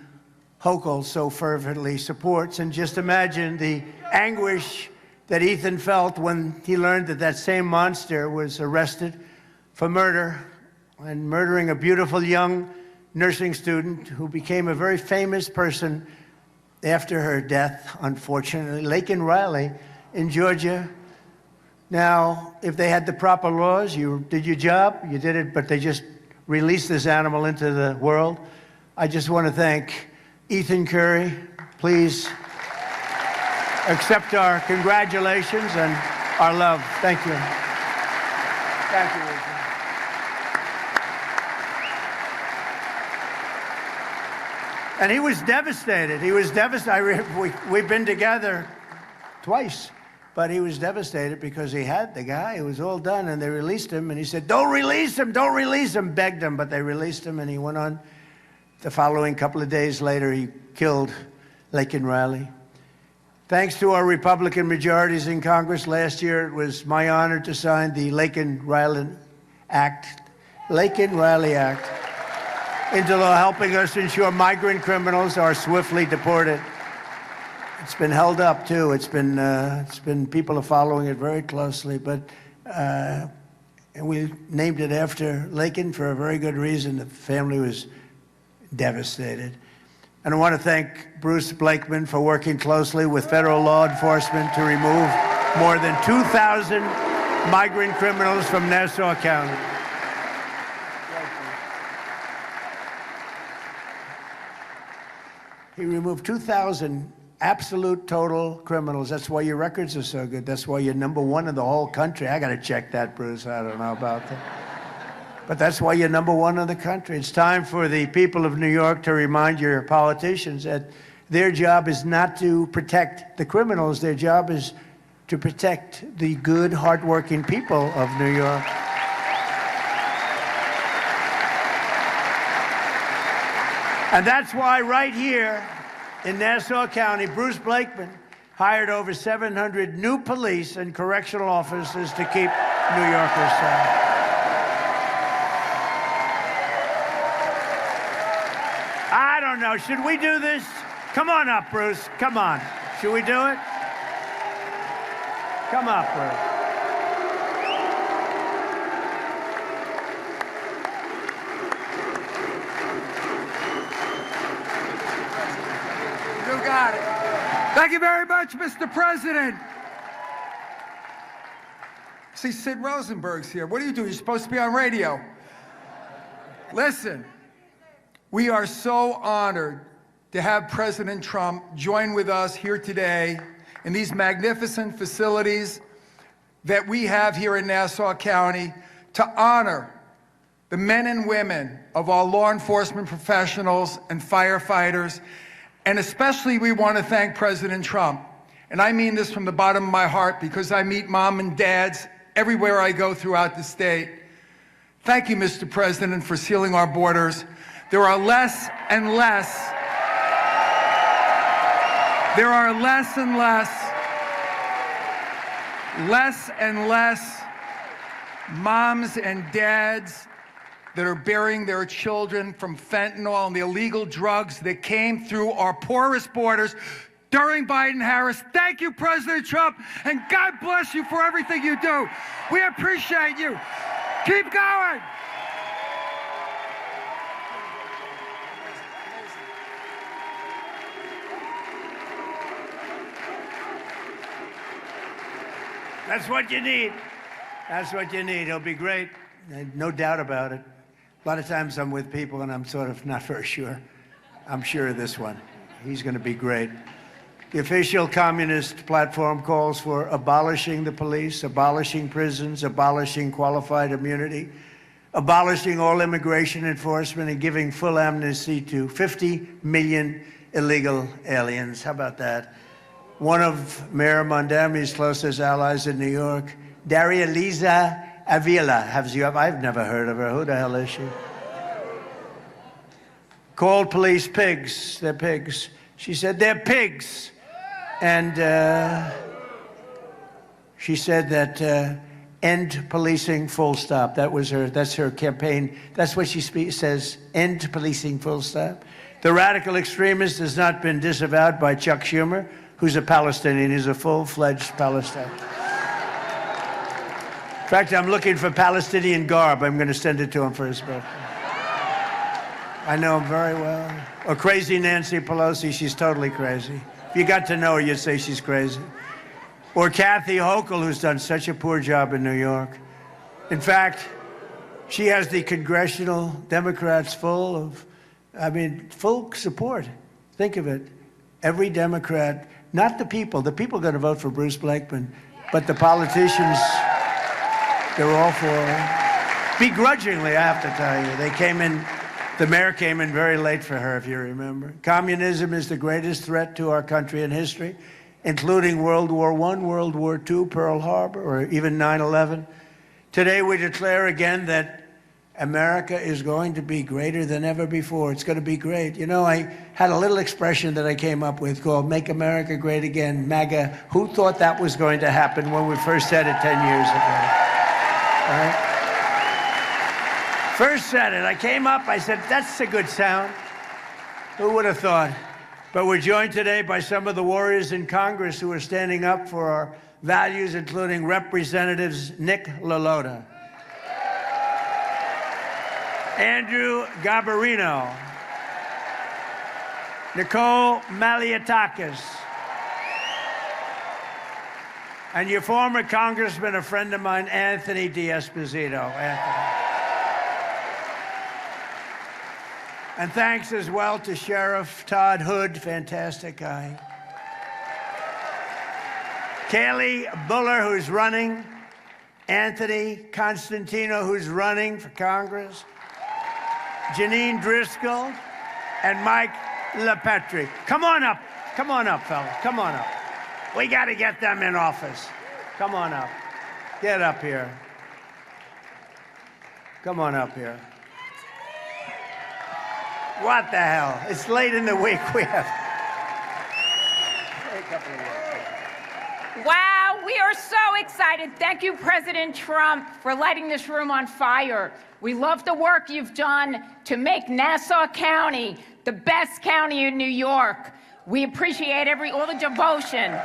Hochul so fervently supports. And just imagine the anguish that Ethan felt when he learned that that same monster was arrested for murder and murdering a beautiful young nursing student who became a very famous person after her death, unfortunately, Laken Riley in Georgia. Now, if they had the proper laws, you did your job, you did it, but they just released this animal into the world. I just want to thank Ethan Curry. Please accept our congratulations and our love. Thank you. Thank you, Ethan. And he was devastated. He was devastated. We've been together twice. But he was devastated because he had the guy. It was all done, and they released him. And he said, don't release him, don't release him, begged him. But they released him, and he went on. The following couple of days later, he killed Laken Riley. Thanks to our Republican majorities in Congress last year, it was my honor to sign the Laken Riley Act into law, helping us ensure migrant criminals are swiftly deported. It's been held up too. It's been people are following it very closely, but and we named it after Laken for a very good reason. The family was devastated. And I want to thank Bruce Blakeman for working closely with federal law enforcement to remove more than 2,000 migrant criminals from Nassau County. He removed 2,000 absolute total criminals. That's why your records are so good. That's why you're #1 in the whole country. I got to check that, Bruce. I don't know about that. But that's why you're #1 in the country. It's time for the people of New York to remind your politicians that their job is not to protect the criminals. Their job is to protect the good, hardworking people of New York. And that's why right here in Nassau County, Bruce Blakeman hired over 700 new police and correctional officers to keep New Yorkers safe. I don't know. Should we do this? Come on up, Bruce. Come on. Should we do it? Come up, Bruce. You got it. Thank you very much, Mr. President. See, Sid Rosenberg's here. What are you doing? You're supposed to be on radio. Listen, we are so honored to have President Trump join with us here today in these magnificent facilities that we have here in Nassau County to honor the men and women of our law enforcement professionals and firefighters. And especially we want to thank President Trump. And I mean this from the bottom of my heart because I meet mom and dads everywhere I go throughout the state. Thank you, Mr. President, for sealing our borders. There are less and less moms and dads that are burying their children from fentanyl and the illegal drugs that came through our porous borders during Biden-Harris. Thank you, President Trump, and God bless you for everything you do. We appreciate you. Keep going. That's what you need. That's what you need. He'll be great. No doubt about it. A lot of times I'm with people and I'm sort of not very sure. I'm sure of this one. He's going to be great. The official communist platform calls for abolishing the police, abolishing prisons, abolishing qualified immunity, abolishing all immigration enforcement, and giving full amnesty to 50 million illegal aliens. How about that? One of Mayor Mondami's closest allies in New York, Daria Liza Avila, I've never heard of her. Who the hell is she? Called police pigs. They're pigs. She said they're pigs. And she said that end policing, full stop. That's her campaign. That's what she says, end policing, full stop. The radical extremist has not been disavowed by Chuck Schumer, who's a Palestinian. He's a full-fledged Palestinian. In fact, I'm looking for Palestinian garb. I'm going to send it to him for his birthday. I know him very well. Or crazy Nancy Pelosi, she's totally crazy. If you got to know her, you'd say she's crazy. Or Kathy Hochul, who's done such a poor job in New York. In fact, she has the congressional Democrats full support. Think of it. Every Democrat, not the people are going to vote for Bruce Blakeman, but the politicians, they're all for her. Begrudgingly, I have to tell you. The mayor came in very late for her, if you remember. Communism is the greatest threat to our country in history, including World War I, World War II, Pearl Harbor, or even 9/11. Today, we declare again that America is going to be greater than ever before. It's going to be great. You know, I had a little expression that I came up with called Make America Great Again, MAGA. Who thought that was going to happen when we first said it 10 years ago? All right? First said it. I came up, I said, that's a good sound. Who would have thought? But we're joined today by some of the warriors in Congress who are standing up for our values, including Representatives Nick LaLota, Andrew Garbarino, Nicole Malliotakis. And your former congressman, a friend of mine, Anthony D'Esposito. Anthony. And thanks as well to Sheriff Todd Hood, fantastic guy. Kaylee Buller, who's running. Anthony Constantino, who's running for Congress. Janine Driscoll and Mike LaPetri. Come on up, fella, come on up. We got to get them in office. Come on up. Get up here. Come on up here. What the hell? It's late in the week. We have a couple of weeks. Wow, we are so excited. Thank you, President Trump, for lighting this room on fire. We love the work you've done to make Nassau County the best county in New York. We appreciate all the devotion.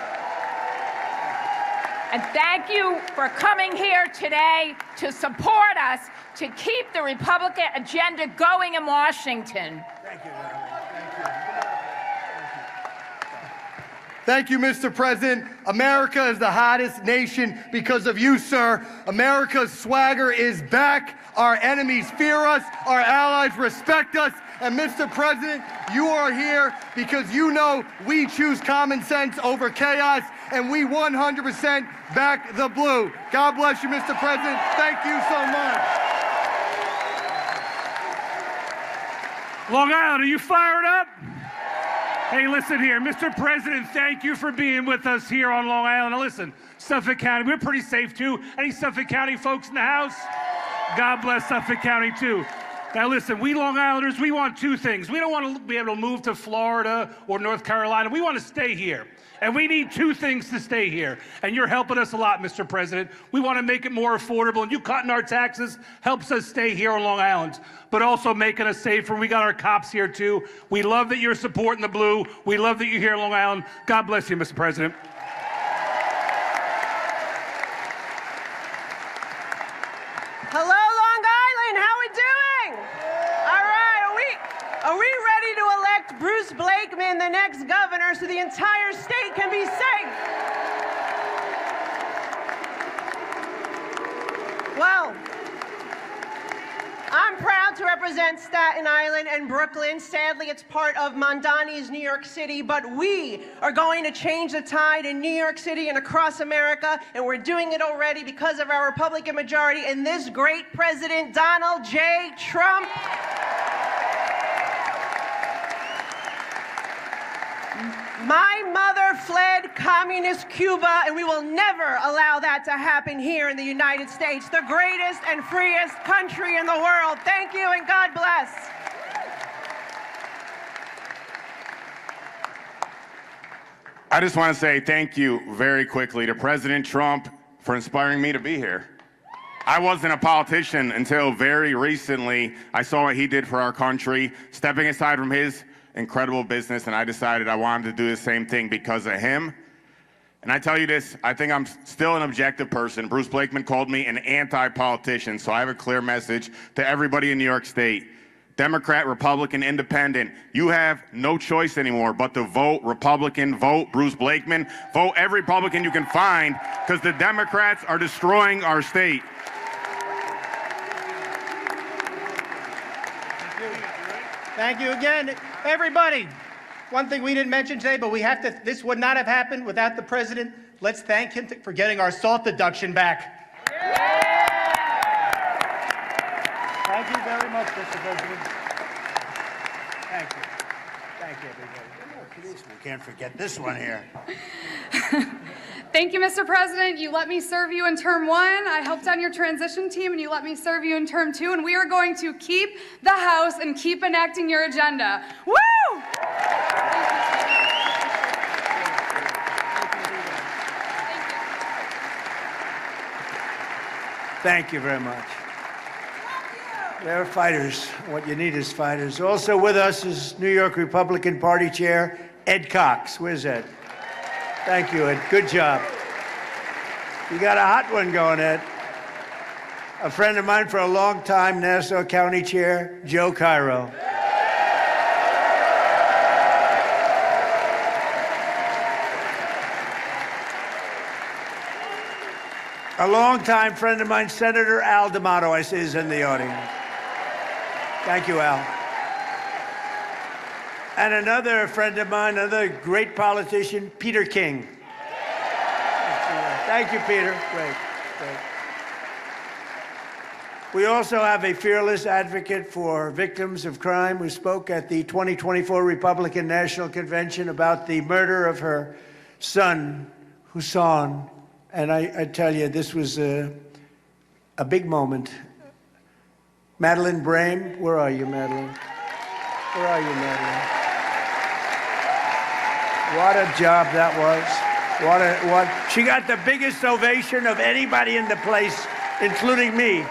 And thank you for coming here today to support us to keep the Republican agenda going in Washington. Thank you. Thank you, Mr. President. America is the hottest nation because of you, sir. America's swagger is back. Our enemies fear us. Our allies respect us. And Mr. President, you are here because you know we choose common sense over chaos, and we 100% back the blue. God bless you, Mr. President. Thank you so much. Long Island, are you fired up? Hey, listen here. Mr. President, thank you for being with us here on Long Island. Now listen, Suffolk County, we're pretty safe too. Any Suffolk County folks in the house? God bless Suffolk County too. Now listen, we Long Islanders, we want two things. We don't want to be able to move to Florida or North Carolina. We want to stay here. And we need two things to stay here. And you're helping us a lot, Mr. President. We want to make it more affordable. And you cutting our taxes helps us stay here on Long Island, but also making us safer. We got our cops here too. We love that you're supporting the blue. We love that you're here on Long Island. God bless you, Mr. President. Hello, Long Island. How we doing? All right. Are we ready to elect Bruce Blakeman the next governor so the entire state can be safe? Well, I'm proud to represent Staten Island and Brooklyn. Sadly, it's part of Mondani's New York City, but we are going to change the tide in New York City and across America, and we're doing it already because of our Republican majority and this great president, Donald J. Trump. My mother fled communist Cuba, and we will never allow that to happen here in the United States, the greatest and freest country in the world. Thank you, and God bless. I just want to say thank you very quickly to President Trump for inspiring me to be here. I wasn't a politician until very recently. I saw what he did for our country, stepping aside from his incredible business, and I decided I wanted to do the same thing because of him. And I tell you this, I think I'm still an objective person. Bruce Blakeman called me an anti-politician, so I have a clear message to everybody in New York State. Democrat, Republican, Independent, you have no choice anymore but to vote Republican, vote Bruce Blakeman, vote every Republican you can find, because the Democrats are destroying our state. Thank you again, everybody. One thing we didn't mention today, but we have to, this would not have happened without the president. Let's thank him for getting our SALT deduction back. Yeah. Thank you very much, Mr. President. Thank you. Thank you, everybody. We can't forget this one here. Thank you, Mr. President. You let me serve you in term 1. I helped on your transition team, and you let me serve you in term 2, and we are going to keep the House and keep enacting your agenda. Woo! Thank you very much. They're fighters. What you need is fighters. Also with us is New York Republican Party Chair Ed Cox. Where's Ed? Thank you, Ed. Good job. You got a hot one going, Ed. A friend of mine for a long time, Nassau County Chair Joe Cairo. A longtime friend of mine, Senator Al D'Amato, I see is in the audience. Thank you, Al. And another friend of mine, another great politician, Peter King. Thank you, Peter. Great. We also have a fearless advocate for victims of crime who spoke at the 2024 Republican National Convention about the murder of her son, Hassan. And I tell you, this was a big moment. Madeleine Brame, where are you, Madeleine? Where are you, Madeleine? What a job that was. She got the biggest ovation of anybody in the place, including me.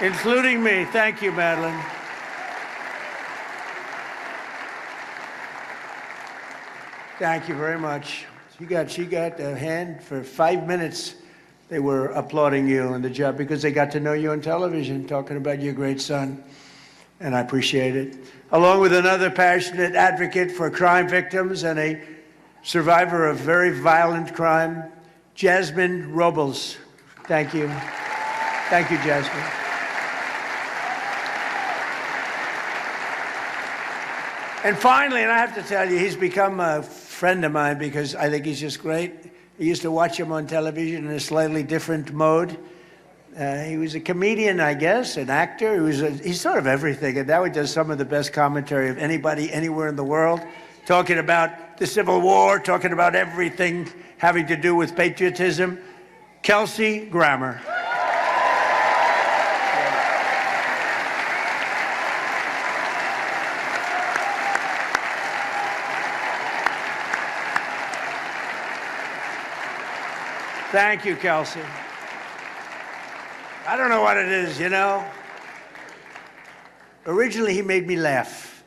Including me. Thank you, Madeleine. Thank you very much. She got a hand for 5 minutes. They were applauding you on the job because they got to know you on television, talking about your great son. And I appreciate it. Along with another passionate advocate for crime victims and a survivor of very violent crime, Jasmine Robles. Thank you. Thank you, Jasmine. And finally, and I have to tell you, he's become a friend of mine because I think he's just great. I used to watch him on television in a slightly different mode. He was a comedian, I guess, an actor. He's sort of everything, and now he does some of the best commentary of anybody anywhere in the world, talking about the Civil War, talking about everything having to do with patriotism. Kelsey Grammer. Thank you, Kelsey. I don't know what it is, you know. Originally, he made me laugh.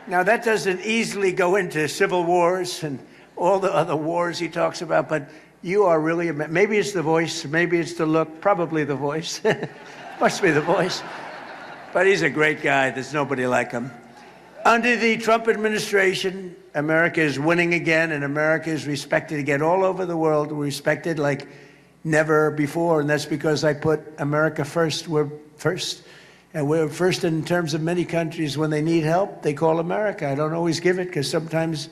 Now, that doesn't easily go into civil wars and all the other wars he talks about, but you are really, maybe it's the voice, maybe it's the look, probably the voice. Must be the voice. But he's a great guy. There's nobody like him. Under the Trump administration, America is winning again, and America is respected again all over the world. We're respected like never before, and that's because I put America first. We're first. And we're first in terms of many countries. When they need help, they call America. I don't always give it because sometimes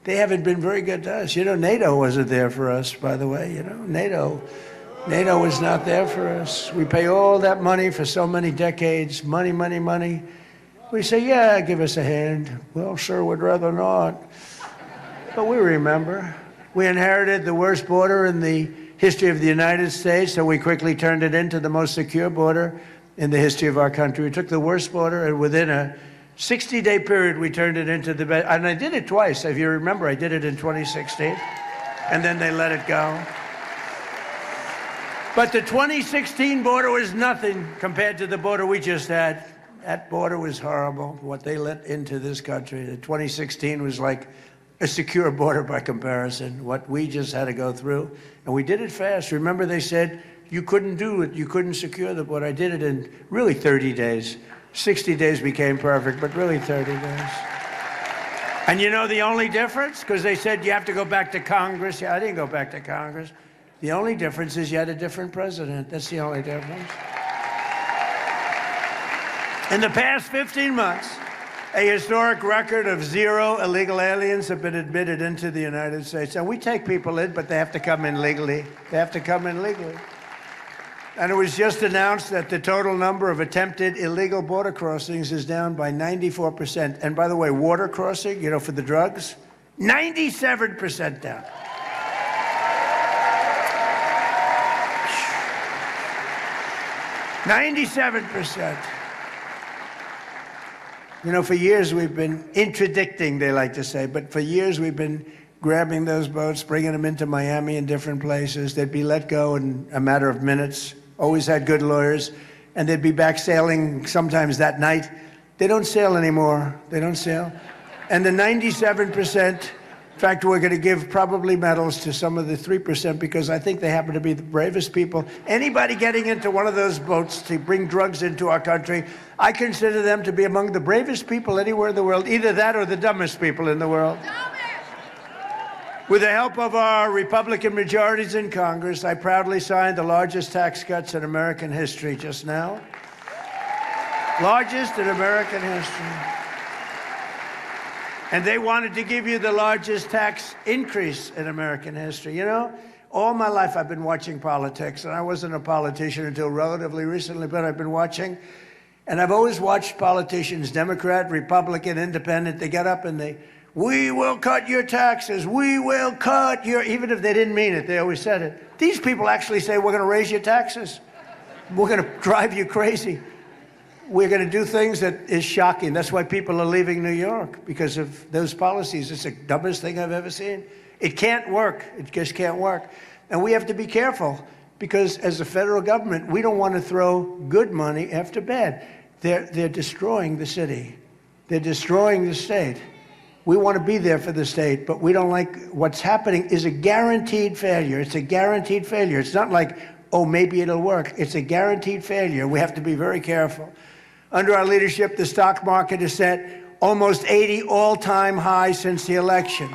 they haven't been very good to us. You know, NATO wasn't there for us, by the way. You know, NATO was not there for us. We pay all that money for so many decades. Money, money, money. We say, yeah, give us a hand. Well, sure, we'd rather not. But we remember. We inherited the worst border in the history of the United States, so we quickly turned it into the most secure border in the history of our country. We took the worst border, and within a 60-day period, we turned it into the best. And I did it twice. If you remember, I did it in 2016, and then they let it go. But the 2016 border was nothing compared to the border we just had. That border was horrible, what they let into this country. The 2016 was like a secure border by comparison, what we just had to go through. And we did it fast. Remember, they said you couldn't do it, you couldn't secure the border. I did it in really 30 days. 60 days became perfect, but really 30 days. And you know the only difference? Because they said you have to go back to Congress. Yeah, I didn't go back to Congress. The only difference is you had a different president. That's the only difference. In the past 15 months, a historic record of 0 illegal aliens have been admitted into the United States. And we take people in, but they have to come in legally. They have to come in legally. And it was just announced that the total number of attempted illegal border crossings is down by 94%. And by the way, water crossing, you know, for the drugs, 97% down. %97. You know, for years we've been interdicting, they like to say, but for years we've been grabbing those boats, bringing them into Miami and different places. They'd be let go in a matter of minutes, always had good lawyers, and they'd be back sailing sometimes that night. They don't sail anymore. They don't sail. And the 97%, in fact, we're going to give probably medals to some of the 3% because I think they happen to be the bravest people. Anybody getting into one of those boats to bring drugs into our country, I consider them to be among the bravest people anywhere in the world, either that or the dumbest people in the world. With the help of our Republican majorities in Congress, I proudly signed the largest tax cuts in American history just now. Largest in American history. And they wanted to give you the largest tax increase in American history. You know, all my life I've been watching politics, and I wasn't a politician until relatively recently, but I've been watching. And I've always watched politicians, Democrat, Republican, Independent, they get up and we will cut your taxes, we will cut your, even if they didn't mean it, they always said it. These people actually say, we're gonna raise your taxes. We're gonna drive you crazy. We're gonna do things that is shocking. That's why people are leaving New York, because of those policies. It's the dumbest thing I've ever seen. It can't work, it just can't work. And we have to be careful, because as a federal government, we don't wanna throw good money after bad. They're destroying the city. They're destroying the state. We want to be there for the state, but we don't like what's happening is a guaranteed failure. It's a guaranteed failure. It's not like, oh, maybe it'll work. It's a guaranteed failure. We have to be very careful. Under our leadership, the stock market has set almost 80 all-time highs since the election.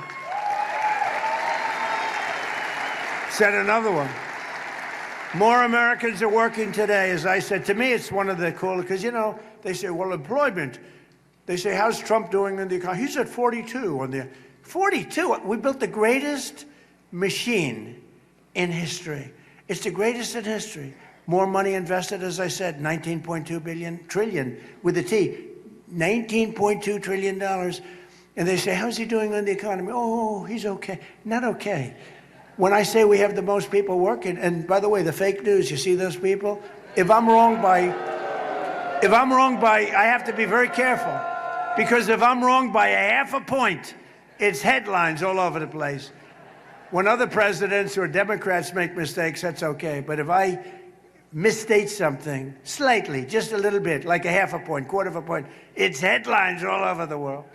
Set another one. More Americans are working today, as I said. To me, it's one of the coolest, because, you know, they say, well, employment. They say, how's Trump doing in the economy? He's at 42 on the 42. We built the greatest machine in history. It's the greatest in history. More money invested, as I said, $19.2 trillion with a T, $19.2 trillion. And they say, how's he doing on the economy? Oh, he's okay. Not okay. When I say we have the most people working, and by the way, the fake news, you see those people? If I'm wrong by, I have to be very careful, because if I'm wrong by a half a point, it's headlines all over the place. When other presidents or Democrats make mistakes, that's okay. But if I misstate something slightly, just a little bit, like a half a point, quarter of a point, it's headlines all over the world.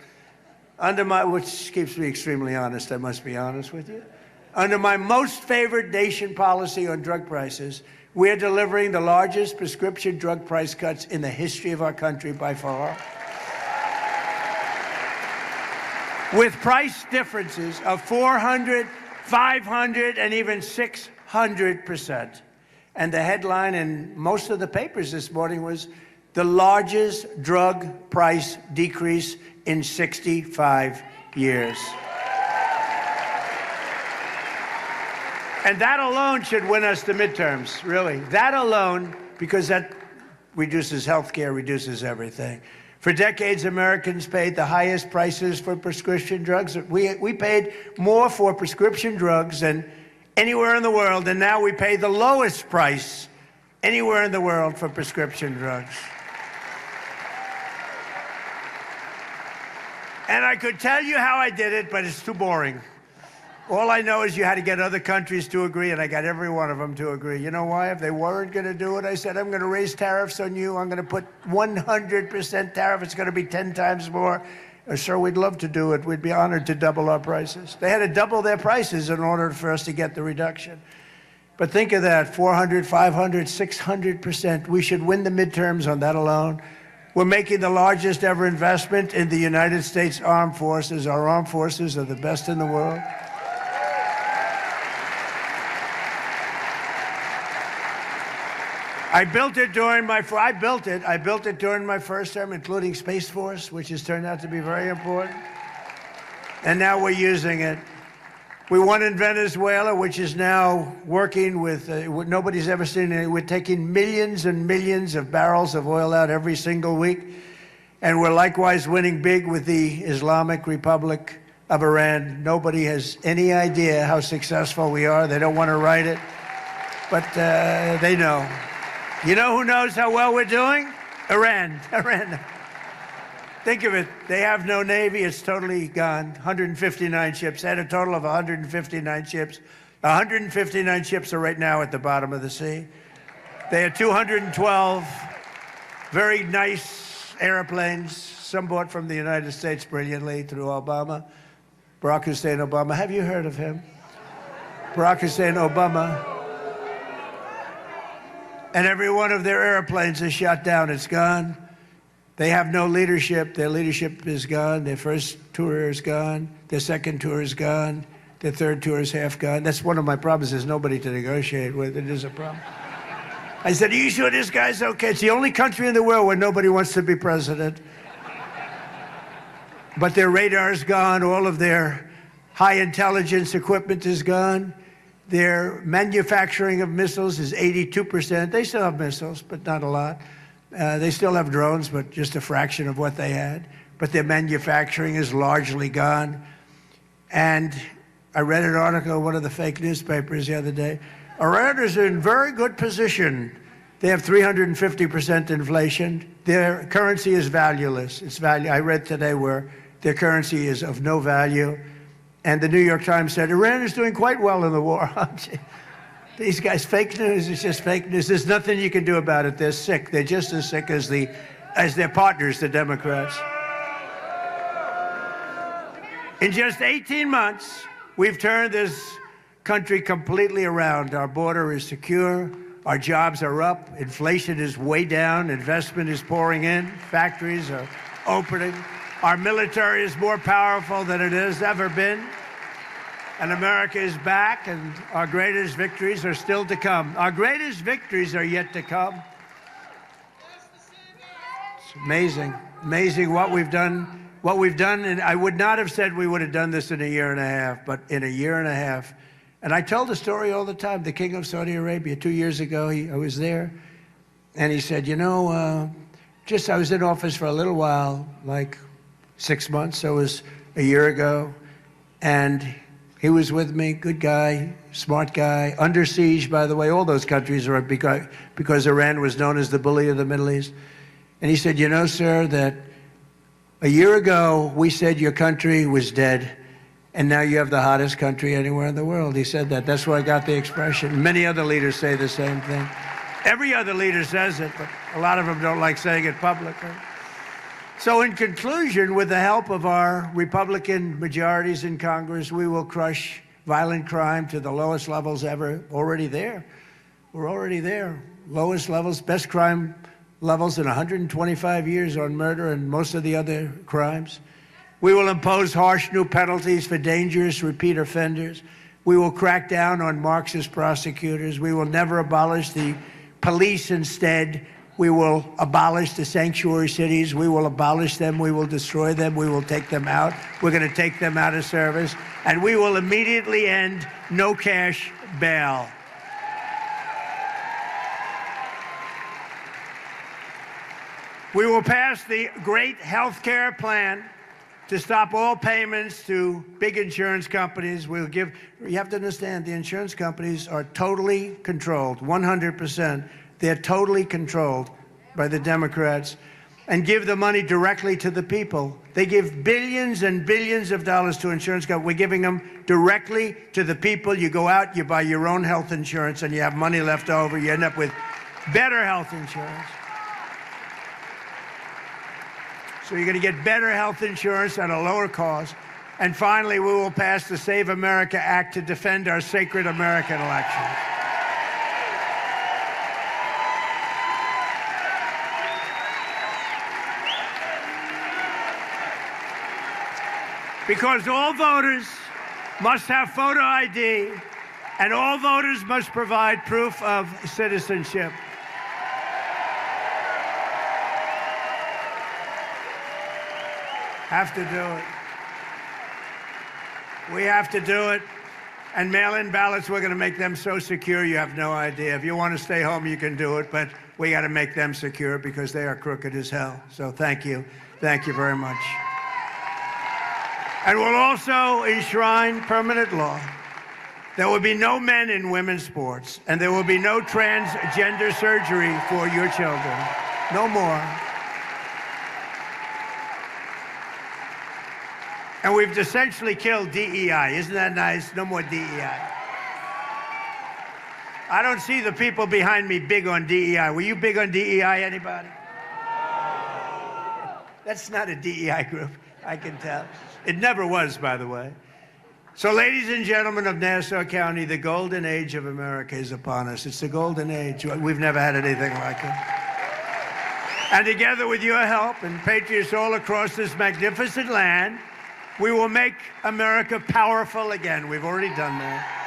Which keeps me extremely honest, I must be honest with you. Under my most favored nation policy on drug prices, we're delivering the largest prescription drug price cuts in the history of our country by far. With price differences of 400, 500, and even 600%. And the headline in most of the papers this morning was the largest drug price decrease in 65 years. And that alone should win us the midterms, really. That alone, because that reduces health care, reduces everything. For decades, Americans paid the highest prices for prescription drugs. We paid more for prescription drugs than anywhere in the world, and now we pay the lowest price anywhere in the world for prescription drugs. And I could tell you how I did it, but it's too boring. All I know is you had to get other countries to agree, and I got every one of them to agree. You know why? If they weren't going to do it, I said, I'm going to raise tariffs on you. I'm going to put 100% tariff. It's going to be 10 times more. Sir, we'd love to do it. We'd be honored to double our prices. They had to double their prices in order for us to get the reduction. But think of that, 400, 500, 600%. We should win the midterms on that alone. We're making the largest ever investment in the United States Armed Forces. Our armed forces are the best in the world. I built it during my first term, including Space Force, which has turned out to be very important. And now we're using it. We won in Venezuela, which is now working with what nobody's ever seen. We're taking millions and millions of barrels of oil out every single week. And we're likewise winning big with the Islamic Republic of Iran. Nobody has any idea how successful we are. They don't want to write it, but they know. You know who knows how well we're doing? Iran. Think of it. They have no navy. It's totally gone. 159 ships. They had a total of 159 ships. 159 ships are right now at the bottom of the sea. They had 212 very nice airplanes, some bought from the United States brilliantly through Obama. Barack Hussein Obama. Have you heard of him? Barack Hussein Obama. And every one of their airplanes is shot down. It's gone. They have no leadership. Their leadership is gone. Their first tour is gone. Their second tour is gone. Their third tour is half gone. That's one of my problems. There's nobody to negotiate with. It is a problem. I said, are you sure this guy's okay? It's the only country in the world where nobody wants to be president. But their radar's gone. All of their high intelligence equipment is gone. Their manufacturing of missiles is 82%. They still have missiles, but not a lot. They still have drones, but just a fraction of what they had. But their manufacturing is largely gone. And I read an article in one of the fake newspapers the other day. Iran is in very good position. They have 350% inflation. Their currency is valueless. I read today where their currency is of no value. And the New York Times said, Iran is doing quite well in the war. These guys, fake news is just fake news. There's nothing you can do about it. They're sick. They're just as sick as their partners, the Democrats. In just 18 months, we've turned this country completely around. Our border is secure. Our jobs are up. Inflation is way down. Investment is pouring in. Factories are opening. Our military is more powerful than it has ever been. And America is back, and our greatest victories are still to come. Our greatest victories are yet to come. It's amazing, amazing what we've done. What we've done, and I would not have said we would have done this in a year and a half, but in a year and a half. And I tell the story all the time. The King of Saudi Arabia, 2 years ago, I was there, and he said, you know, I was in office for a little while, like 6 months, so it was a year ago, and he was with me, good guy, smart guy, under siege, by the way. All those countries are because Iran was known as the bully of the Middle East. And he said, you know, sir, that a year ago, we said your country was dead, and now you have the hottest country anywhere in the world. He said that. That's where I got the expression. Many other leaders say the same thing. Every other leader says it, but a lot of them don't like saying it publicly. So in conclusion, with the help of our Republican majorities in Congress, we will crush violent crime to the lowest levels ever. Already there. We're already there. Lowest levels, best crime levels in 125 years on murder and most of the other crimes. We will impose harsh new penalties for dangerous repeat offenders. We will crack down on Marxist prosecutors. We will never abolish the police. Instead, we will abolish the sanctuary cities. We will abolish them. We will destroy them. We will take them out. We're going to take them out of service. And we will immediately end no cash bail. We will pass the great health care plan to stop all payments to big insurance companies. You have to understand, the insurance companies are totally controlled, 100%. They're totally controlled by the Democrats, and give the money directly to the people. They give billions and billions of dollars to insurance companies. We're giving them directly to the people. You go out, you buy your own health insurance, and you have money left over. You end up with better health insurance. So you're going to get better health insurance at a lower cost. And finally, we will pass the Save America Act to defend our sacred American elections. Because all voters must have photo ID, and all voters must provide proof of citizenship. Have to do it. We have to do it. And mail-in ballots, we're going to make them so secure you have no idea. If you want to stay home, you can do it, but we got to make them secure because they are crooked as hell. So thank you. Thank you very much. And we'll also enshrine permanent law. There will be no men in women's sports, and there will be no transgender surgery for your children. No more. And we've essentially killed DEI. Isn't that nice? No more DEI. I don't see the people behind me big on DEI. Were you big on DEI, anybody? That's not a DEI group, I can tell. It never was, by the way. So, ladies and gentlemen of Nassau County, the golden age of America is upon us. It's the golden age. We've never had anything like it. And together with your help and patriots all across this magnificent land, We will make America powerful again. We've already done that.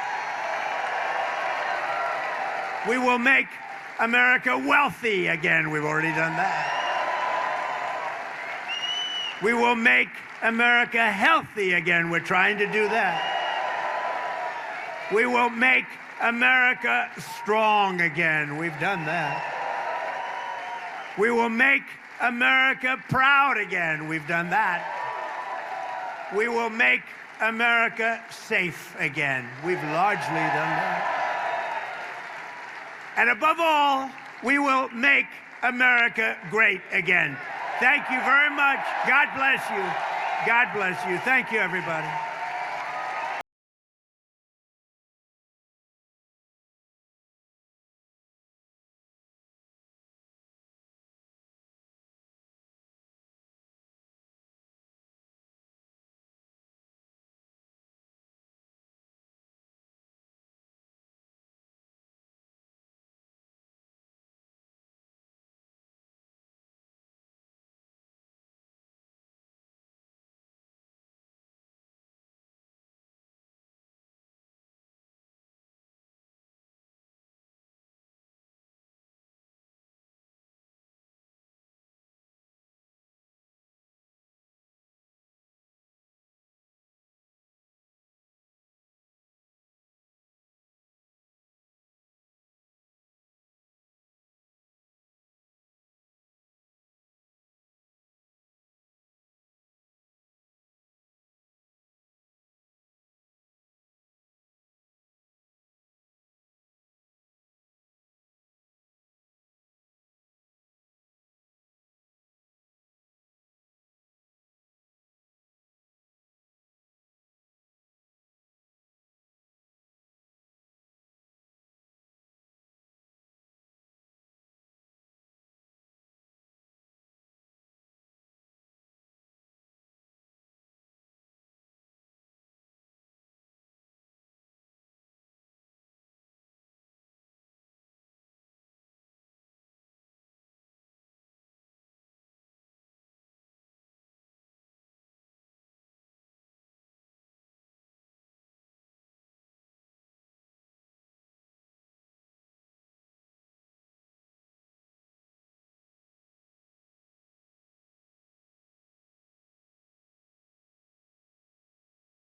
We will make America wealthy again. We've already done that. We will make America healthy again. We're trying to do that. We will make America strong again. We've done that. We will make America proud again. We've done that. We will make America safe again. We've largely done that. And above all, we will make America great again. Thank you very much. God bless you. God bless you. Thank you, everybody.